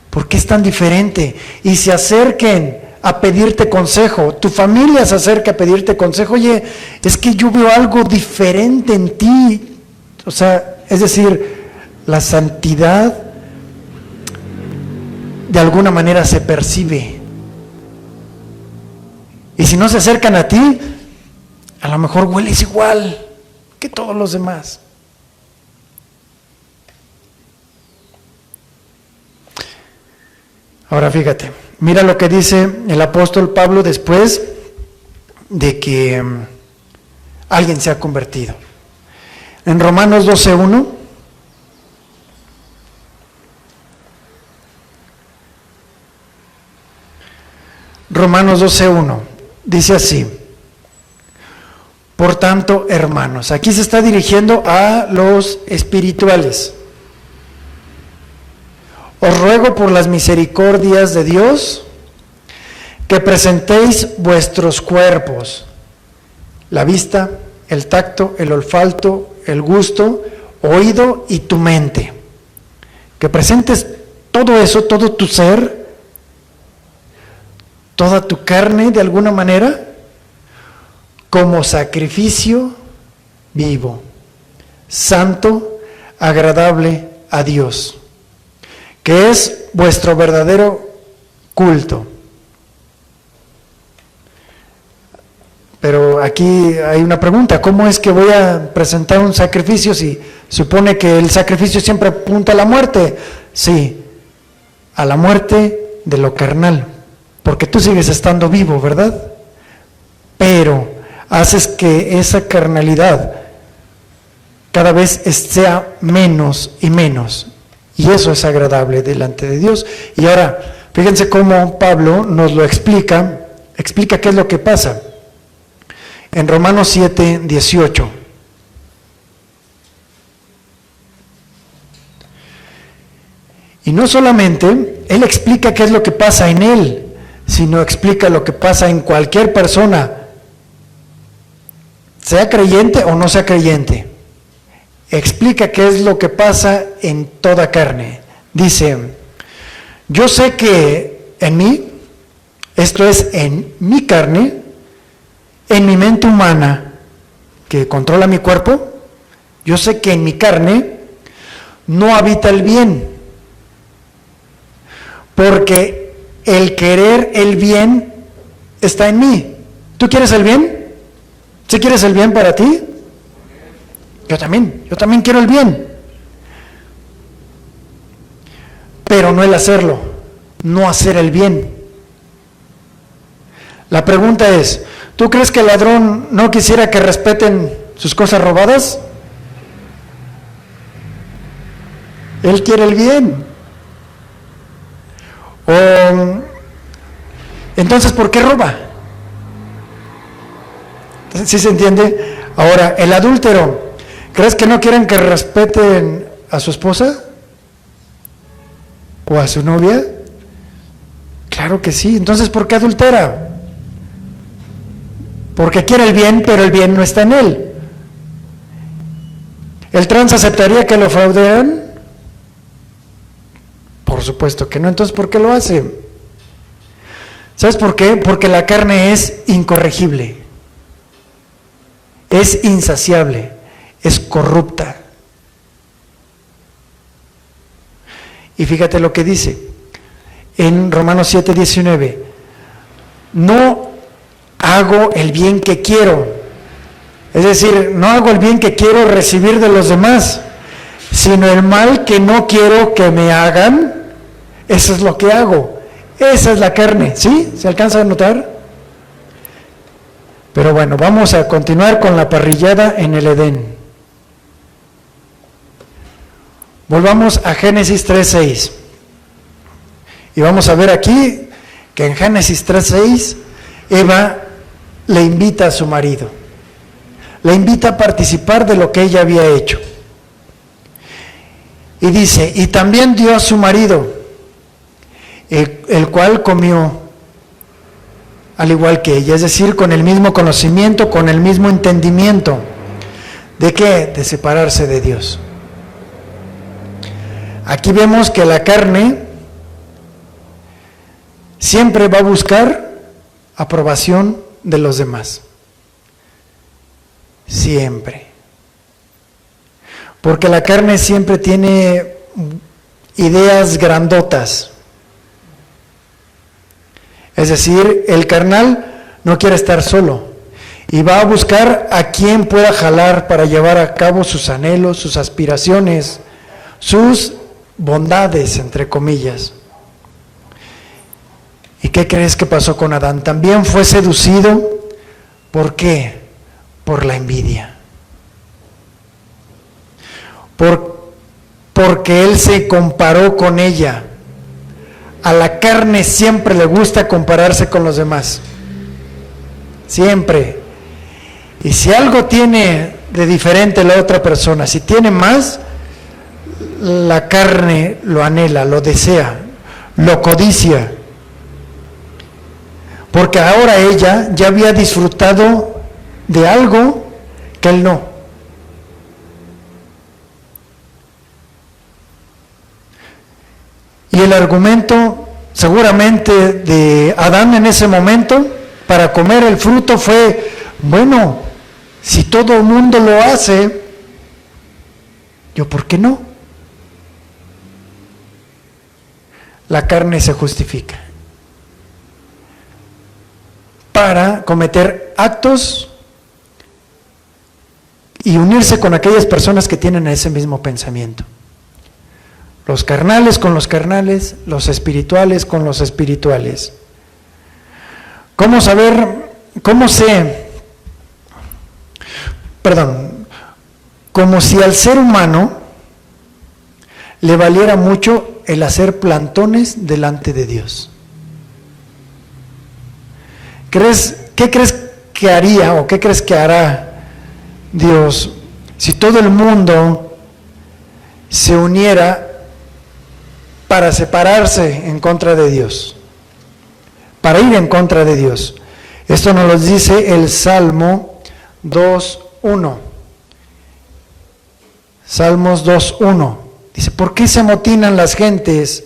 ¿por qué es tan diferente? Y se acerquen a pedirte consejo, tu familia se acerca a pedirte consejo, oye, es que yo veo algo diferente en ti. O sea, es decir, la santidad de alguna manera se percibe. Y si no se acercan a ti, a lo mejor hueles igual que todos los demás. Ahora fíjate, mira lo que dice el apóstol Pablo después de que alguien se ha convertido. En Romanos 12:1, Romanos 12:1, dice así: por tanto, hermanos, aquí se está dirigiendo a los espirituales. Os ruego por las misericordias de Dios que presentéis vuestros cuerpos, la vista, el tacto, el olfato, el gusto, oído y tu mente. Que presentes todo eso, todo tu ser, toda tu carne de alguna manera, como sacrificio vivo, santo, agradable a Dios, que es vuestro verdadero culto. Pero aquí hay una pregunta: ¿cómo es que voy a presentar un sacrificio si supone que el sacrificio siempre apunta a la muerte? Sí, a la muerte de lo carnal, porque tú sigues estando vivo, ¿verdad? Pero haces que esa carnalidad cada vez sea menos y menos, y eso es agradable delante de Dios. Y ahora, fíjense cómo Pablo nos lo explica qué es lo que pasa. En Romanos 7:18. Y no solamente él explica qué es lo que pasa en él, sino explica lo que pasa en cualquier persona, sea creyente o no sea creyente. Explica qué es lo que pasa en toda carne. Dice: yo sé que en mí, esto es en mi carne, en mi mente humana que controla mi cuerpo, yo sé que en mi carne no habita el bien, porque el querer el bien está en mí. ¿Tú quieres el bien? ¿Sí quieres el bien para ti? Yo también quiero el bien, pero no el hacerlo, no hacer el bien. La pregunta es: ¿tú crees que el ladrón no quisiera que respeten sus cosas robadas? Él quiere el bien. Entonces, ¿por qué roba? ¿Sí se entiende? Ahora, el adúltero, ¿crees que no quieren que respeten a su esposa? ¿O a su novia? Claro que sí. Entonces, ¿por qué adultera? Porque quiere el bien, pero el bien no está en él. ¿El trans aceptaría que lo fraudean? Por supuesto que no. Entonces, ¿por qué lo hace? ¿Sabes por qué? Porque la carne es incorregible, es insaciable, es corrupta. Y fíjate lo que dice en Romanos 7:19: no hago el bien que quiero, es decir, no hago el bien que quiero recibir de los demás, sino el mal que no quiero que me hagan, eso es lo que hago. Esa es la carne, ¿sí? ¿Se alcanza a notar? Pero bueno, vamos a continuar con la parrillada en el Edén. Volvamos a Génesis 3:6. Y vamos a ver aquí que en Génesis 3:6, Eva le invita a su marido, le invita a participar de lo que ella había hecho. Y dice, y también dio a su marido, el cual comió al igual que ella, es decir, con el mismo conocimiento, con el mismo entendimiento. ¿De qué? De separarse de Dios. Aquí vemos que la carne siempre va a buscar aprobación de los demás. Siempre. Porque la carne siempre tiene ideas grandotas. Es decir, el carnal no quiere estar solo y va a buscar a quien pueda jalar para llevar a cabo sus anhelos, sus aspiraciones, sus bondades, entre comillas. ¿Y qué crees que pasó con Adán? También fue seducido. ¿Por qué? Por la envidia. Porque él se comparó con ella. A la carne siempre le gusta compararse con los demás. Siempre. Y si algo tiene de diferente la otra persona, si tiene más, la carne lo anhela, lo desea, lo codicia. Porque ahora ella ya había disfrutado de algo que él no. Y el argumento seguramente de Adán en ese momento para comer el fruto fue, bueno, si todo el mundo lo hace, ¿yo por qué no? La carne se justifica para cometer actos y unirse con aquellas personas que tienen ese mismo pensamiento. Los carnales con los carnales, los espirituales con los espirituales. ¿Cómo saber, cómo sé? Como si al ser humano le valiera mucho el hacer plantones delante de Dios. ¿Qué crees que haría o qué crees que hará Dios si todo el mundo se uniera para separarse en contra de Dios, para ir en contra de Dios? Esto nos lo dice el Salmo 2:1. Salmos 2:1. Dice, ¿por qué se amotinan las gentes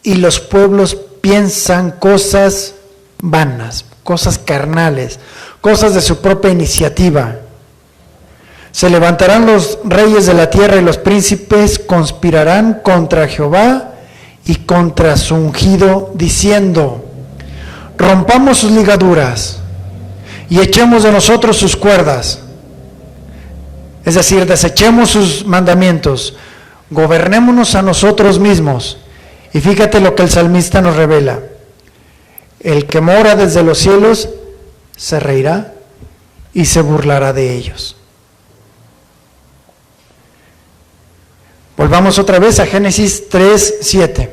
y los pueblos piensan cosas vanas, cosas carnales, cosas de su propia iniciativa? Se levantarán los reyes de la tierra y los príncipes conspirarán contra Jehová y contra su ungido, diciendo, rompamos sus ligaduras y echemos de nosotros sus cuerdas. Es decir, desechemos sus mandamientos, gobernémonos a nosotros mismos. Y fíjate lo que el salmista nos revela. El que mora desde los cielos se reirá y se burlará de ellos. Volvamos otra vez a Génesis 3:7.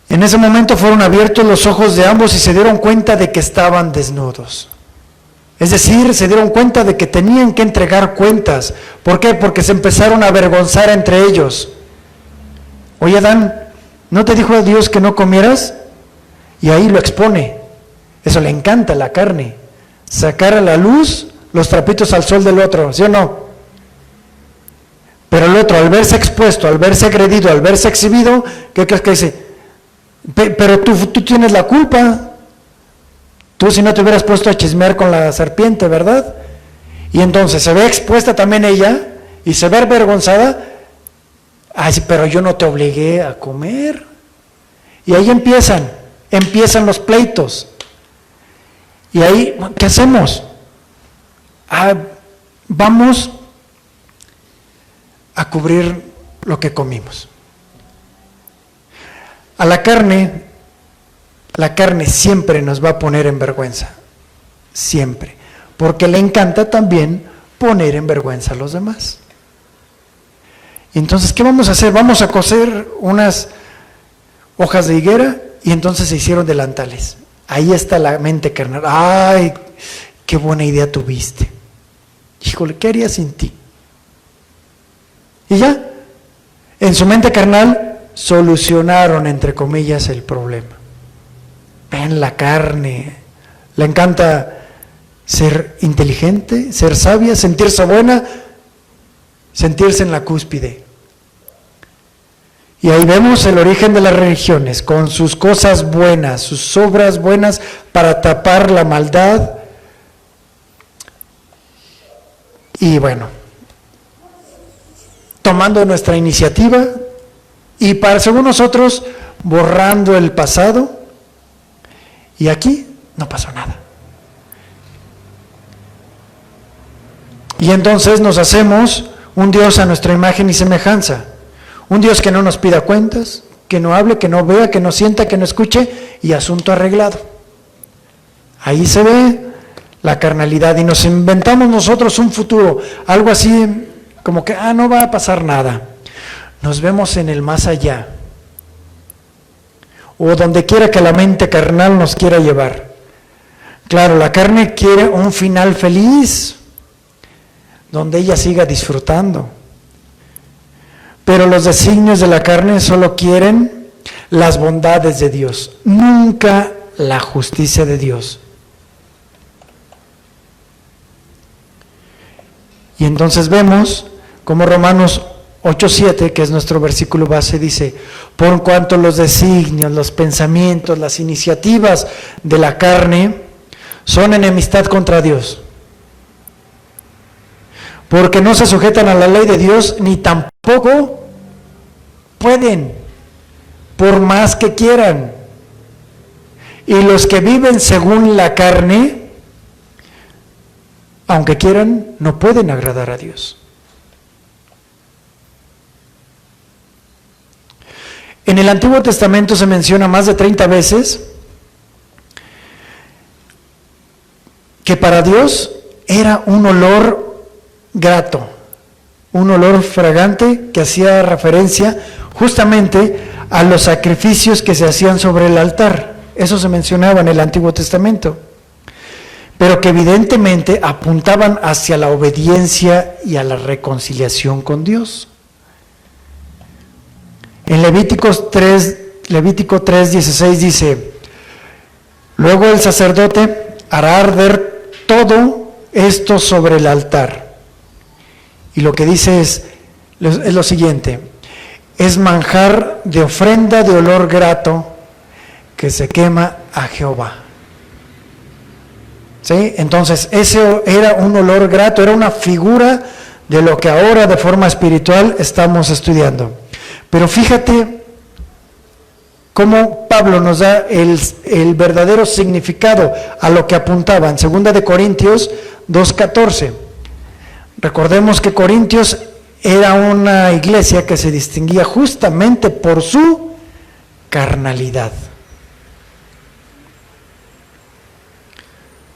En ese momento fueron abiertos los ojos de ambos y se dieron cuenta de que estaban desnudos. Es decir, se dieron cuenta de que tenían que entregar cuentas. ¿Por qué? Porque se empezaron a avergonzar entre ellos. Oye, Adán, ¿no te dijo Dios que no comieras? Y ahí lo expone. Eso le encanta a la carne. Sacar a la luz los trapitos al sol del otro, ¿sí o no? Pero el otro, al verse expuesto, al verse agredido, al verse exhibido, ¿qué crees que dice? Pero tú tienes la culpa. Tú si no te hubieras puesto a chismear con la serpiente, ¿verdad? Y entonces se ve expuesta también ella y se ve avergonzada. Ay, sí, pero yo no te obligué a comer. Y ahí empiezan los pleitos. Y ahí, ¿qué hacemos? Vamos a cubrir lo que comimos. A la carne siempre nos va a poner en vergüenza, siempre, porque le encanta también poner en vergüenza a los demás. Entonces, ¿qué vamos a hacer? Vamos a cocer unas hojas de higuera y entonces se hicieron delantales. Ahí está la mente carnal. ¡Ay, qué buena idea tuviste! Híjole, ¿qué haría sin ti? Y ya, en su mente carnal solucionaron, entre comillas, el problema. Ven, la carne, le encanta ser inteligente, ser sabia, sentirse buena, sentirse en la cúspide. Y ahí vemos el origen de las religiones, con sus cosas buenas, sus obras buenas para tapar la maldad. Y bueno, tomando nuestra iniciativa y según nosotros, borrando el pasado, y aquí no pasó nada. Y entonces nos hacemos un Dios a nuestra imagen y semejanza. Un Dios que no nos pida cuentas, que no hable, que no vea, que no sienta, que no escuche, y asunto arreglado. Ahí se ve la carnalidad y nos inventamos nosotros un futuro, algo así como que, no va a pasar nada. Nos vemos en el más allá, o donde quiera que la mente carnal nos quiera llevar. Claro, la carne quiere un final feliz, donde ella siga disfrutando. Pero los designios de la carne solo quieren las bondades de Dios, nunca la justicia de Dios. Y entonces vemos como Romanos 8:7, que es nuestro versículo base, dice: por cuanto los designios, los pensamientos, las iniciativas de la carne son enemistad contra Dios, porque no se sujetan a la ley de Dios, ni tampoco pueden, por más que quieran. Y los que viven según la carne, aunque quieran, no pueden agradar a Dios. En el Antiguo Testamento se menciona más de 30 veces que para Dios era un olor grato, un olor fragante que hacía referencia justamente a los sacrificios que se hacían sobre el altar. Eso se mencionaba en el Antiguo Testamento, pero que evidentemente apuntaban hacia la obediencia y a la reconciliación con Dios. En Levítico 3:16 dice: luego el sacerdote hará arder todo esto sobre el altar. Y lo que dice es lo siguiente: es manjar de ofrenda de olor grato que se quema a Jehová. ¿Sí? Entonces, ese era un olor grato, era una figura de lo que ahora de forma espiritual estamos estudiando. Pero fíjate cómo Pablo nos da el verdadero significado a lo que apuntaba en 2 de Corintios 2:14. Recordemos que Corintios era una iglesia que se distinguía justamente por su carnalidad.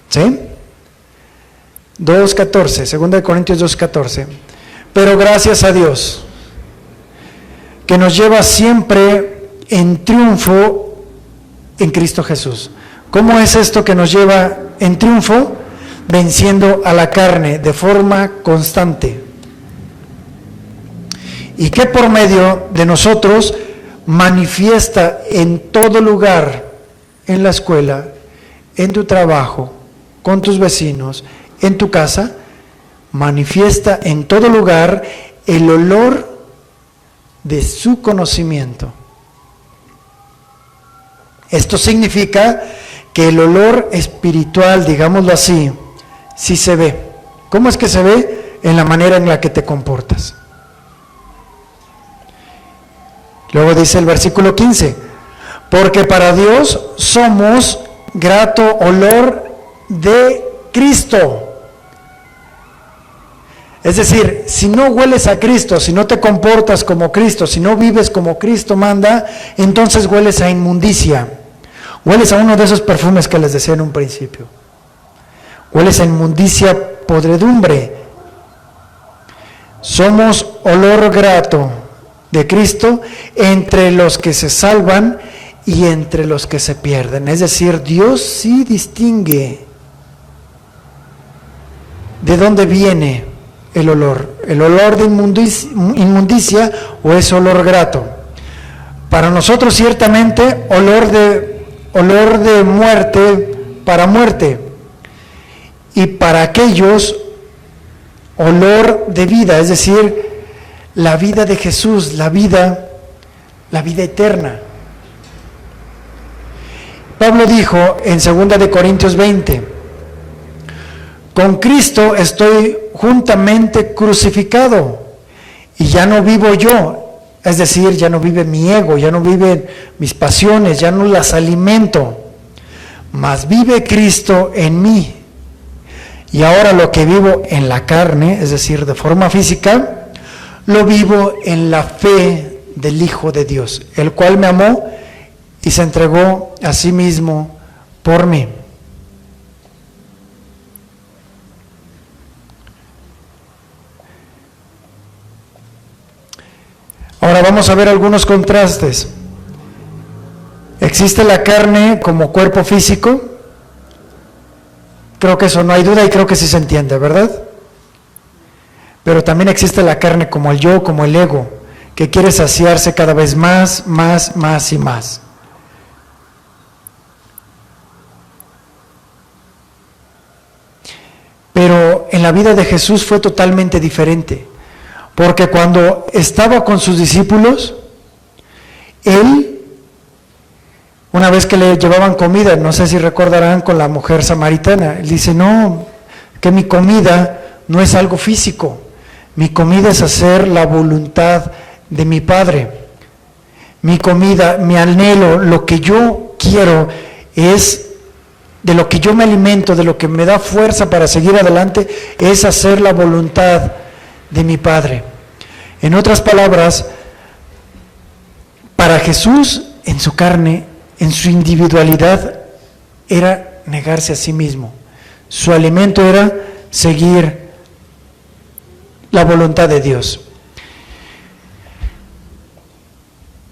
¿Sí? 2:14, 2 de Corintios 2:14. Pero gracias a Dios, que nos lleva siempre en triunfo en Cristo Jesús. ¿Cómo es esto que nos lleva en triunfo? Venciendo a la carne de forma constante. Y que por medio de nosotros manifiesta en todo lugar, en la escuela, en tu trabajo, con tus vecinos, en tu casa, manifiesta en todo lugar el olor de su conocimiento. Esto significa que el olor espiritual, digámoslo así, sí se ve. ¿Cómo es que se ve? En la manera en la que te comportas. Luego dice el versículo 15: porque para Dios somos grato olor de Cristo. Es decir, si no hueles a Cristo, si no te comportas como Cristo, si no vives como Cristo manda, entonces hueles a inmundicia. Hueles a uno de esos perfumes que les decía en un principio. Hueles a inmundicia, podredumbre. Somos olor grato de Cristo entre los que se salvan y entre los que se pierden. Es decir, Dios sí distingue de dónde viene el olor de inmundicia o es olor grato. Para nosotros ciertamente olor de muerte para muerte, y para aquellos olor de vida, es decir, la vida de Jesús, la vida eterna. Pablo dijo en 2 de Corintios 20, con Cristo estoy juntamente crucificado, y ya no vivo yo, es decir, ya no vive mi ego, ya no viven mis pasiones, ya no las alimento, mas vive Cristo en mí. Y ahora lo que vivo en la carne, es decir, de forma física, lo vivo en la fe del Hijo de Dios, el cual me amó y se entregó a sí mismo por mí. Ahora vamos a ver algunos contrastes. ¿Existe la carne como cuerpo físico? Creo que eso no hay duda y creo que sí se entiende, ¿verdad? Pero también existe la carne como el yo, como el ego, que quiere saciarse cada vez más y más. Pero en la vida de Jesús fue totalmente diferente, porque cuando estaba con sus discípulos, Él, una vez que le llevaban comida, no sé si recordarán con la mujer samaritana, Él dice, no, que mi comida no es algo físico, mi comida es hacer la voluntad de mi Padre. Mi comida, mi anhelo, lo que yo quiero es, de lo que yo me alimento, de lo que me da fuerza para seguir adelante, es hacer la voluntad de mi Padre. En otras palabras, para Jesús, en su carne, en su individualidad, era negarse a sí mismo. Su alimento era seguir la voluntad de Dios.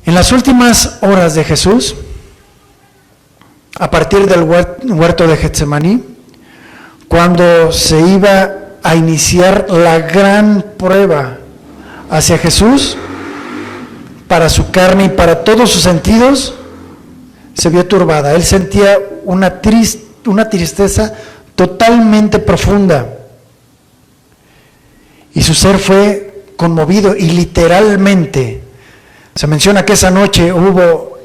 En las últimas horas de Jesús, a partir del huerto de Getsemaní, cuando se iba a iniciar la gran prueba hacia Jesús, para su carne y para todos sus sentidos, se vio turbada. Él sentía una tristeza totalmente profunda. Y su ser fue conmovido y literalmente, se menciona que esa noche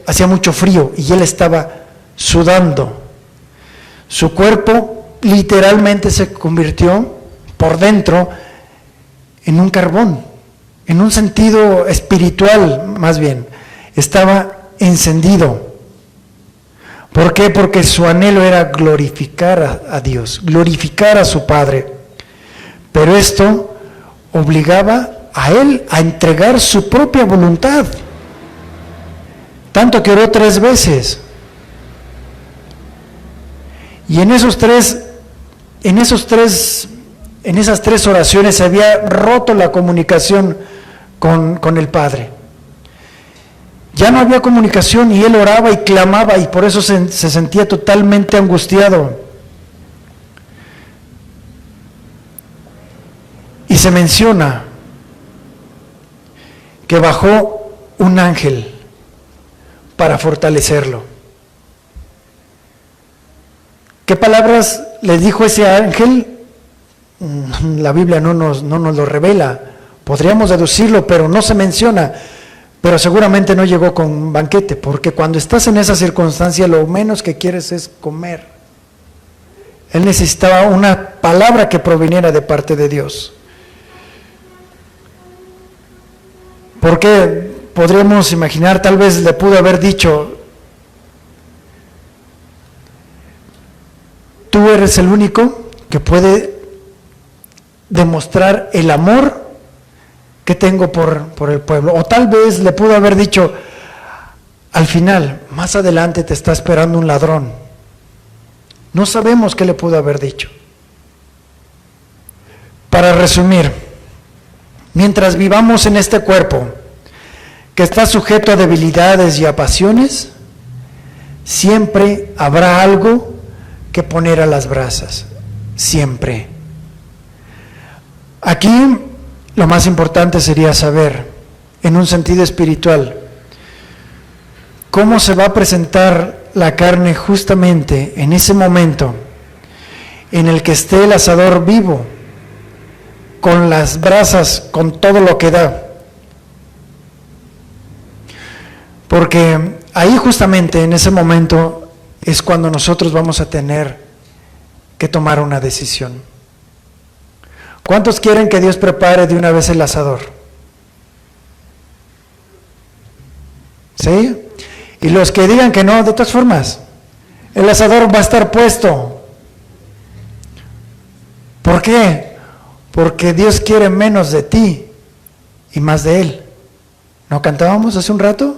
hacía mucho frío y él estaba sudando. Su cuerpo literalmente se convirtió por dentro en un carbón, en un sentido espiritual más bien. Estaba encendido. ¿Por qué? Porque su anhelo era glorificar a Dios, glorificar a su Padre. Pero esto obligaba a él a entregar su propia voluntad. Tanto que oró 3 veces. Y en esas 3 oraciones se había roto la comunicación con el Padre. Ya no había comunicación y él oraba y clamaba y por eso se sentía totalmente angustiado. Y se menciona que bajó un ángel para fortalecerlo. ¿Qué palabras le dijo ese ángel? La Biblia no nos lo revela. Podríamos deducirlo, pero no se menciona. Pero seguramente no llegó con banquete, porque cuando estás en esa circunstancia lo menos que quieres es comer. Él necesitaba una palabra que proviniera de parte de Dios. Porque podríamos imaginar, tal vez le pudo haber dicho, tú eres el único que puede demostrar el amor que tengo por el pueblo. O tal vez le pudo haber dicho, al final, más adelante te está esperando un ladrón. No sabemos qué le pudo haber dicho. Para resumir, mientras vivamos en este cuerpo, que está sujeto a debilidades y a pasiones, siempre habrá algo que poner a las brasas, siempre. Aquí lo más importante sería saber, en un sentido espiritual, cómo se va a presentar la carne justamente en ese momento en el que esté el asador vivo, con las brasas, con todo lo que da. Porque ahí justamente en ese momento es cuando nosotros vamos a tener que tomar una decisión. ¿Cuántos quieren que Dios prepare de una vez el asador? ¿Sí? Y los que digan que no, de todas formas, el asador va a estar puesto. ¿Por qué? Porque Dios quiere menos de ti y más de Él. ¿No cantábamos hace un rato?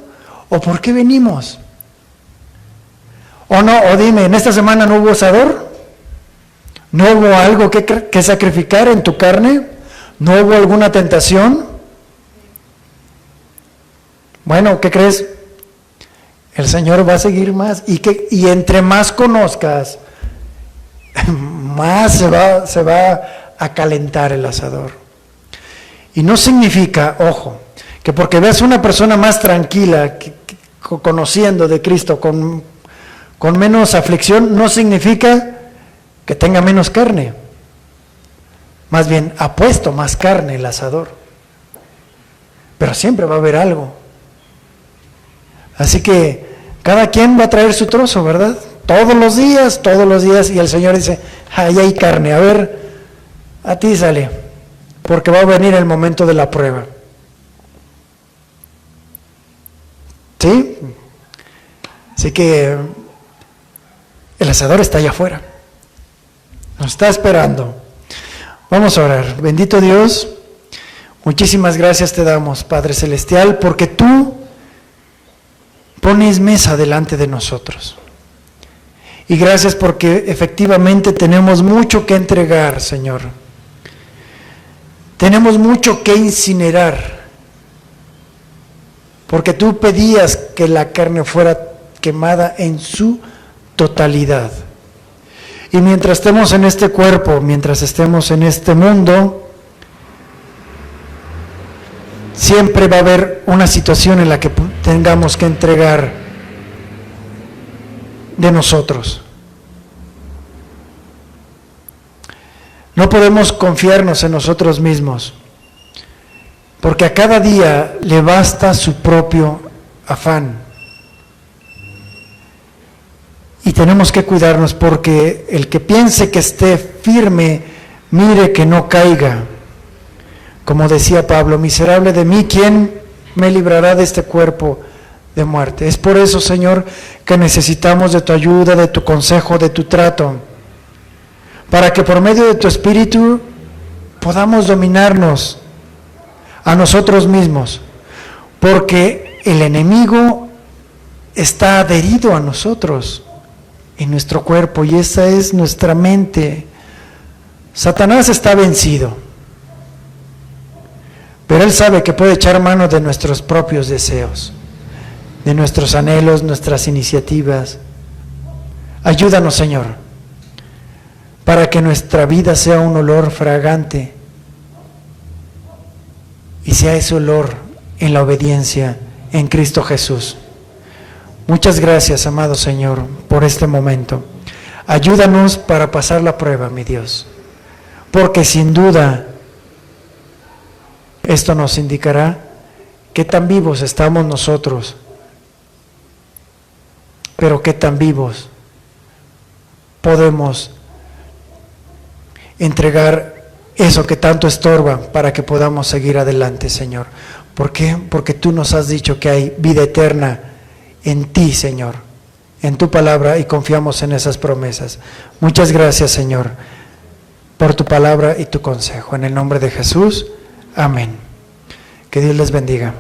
¿O por qué venimos? ¿O no? O dime, ¿en esta semana no hubo asador? ¿No hubo algo que sacrificar en tu carne? ¿No hubo alguna tentación? Bueno, ¿qué crees? El Señor va a seguir más, y entre más conozcas, más se va a calentar el asador. Y no significa, ojo, que porque veas una persona más tranquila, conociendo de Cristo, con menos aflicción, no significa que tenga menos carne. Más bien, ha puesto más carne el asador. Pero siempre va a haber algo. Así que cada quien va a traer su trozo, ¿verdad? Todos los días, y el Señor dice, ahí hay carne, a ver, a ti sale, porque va a venir el momento de la prueba. ¿Sí? Así que el asador está allá afuera, nos está esperando. Vamos a orar. Bendito Dios, muchísimas gracias te damos, Padre Celestial, porque tú pones mesa delante de nosotros. Y gracias porque efectivamente tenemos mucho que entregar, Señor. Tenemos mucho que incinerar. Porque tú pedías que la carne fuera quemada en su totalidad. Y mientras estemos en este cuerpo, mientras estemos en este mundo, siempre va a haber una situación en la que tengamos que entregar de nosotros. No podemos confiarnos en nosotros mismos, porque a cada día le basta su propio afán. Y tenemos que cuidarnos, porque el que piense que esté firme, mire que no caiga. Como decía Pablo, miserable de mí, ¿quién me librará de este cuerpo de muerte? Es por eso, Señor, que necesitamos de tu ayuda, de tu consejo, de tu trato, para que por medio de tu Espíritu podamos dominarnos a nosotros mismos, porque el enemigo está adherido a nosotros, en nuestro cuerpo, y esa es nuestra mente. Satanás está vencido, pero él sabe que puede echar mano de nuestros propios deseos, de nuestros anhelos, nuestras iniciativas. Ayúdanos, Señor, para que nuestra vida sea un olor fragante, y sea ese olor en la obediencia en Cristo Jesús. Muchas gracias, amado Señor, por este momento. Ayúdanos para pasar la prueba, mi Dios, porque sin duda esto nos indicará qué tan vivos estamos nosotros, pero qué tan vivos podemos entregar eso que tanto estorba para que podamos seguir adelante, Señor. ¿Por qué? Porque tú nos has dicho que hay vida eterna en ti, Señor, en tu palabra, y confiamos en esas promesas. Muchas gracias, Señor, por tu palabra y tu consejo. En el nombre de Jesús, amén. Que Dios les bendiga.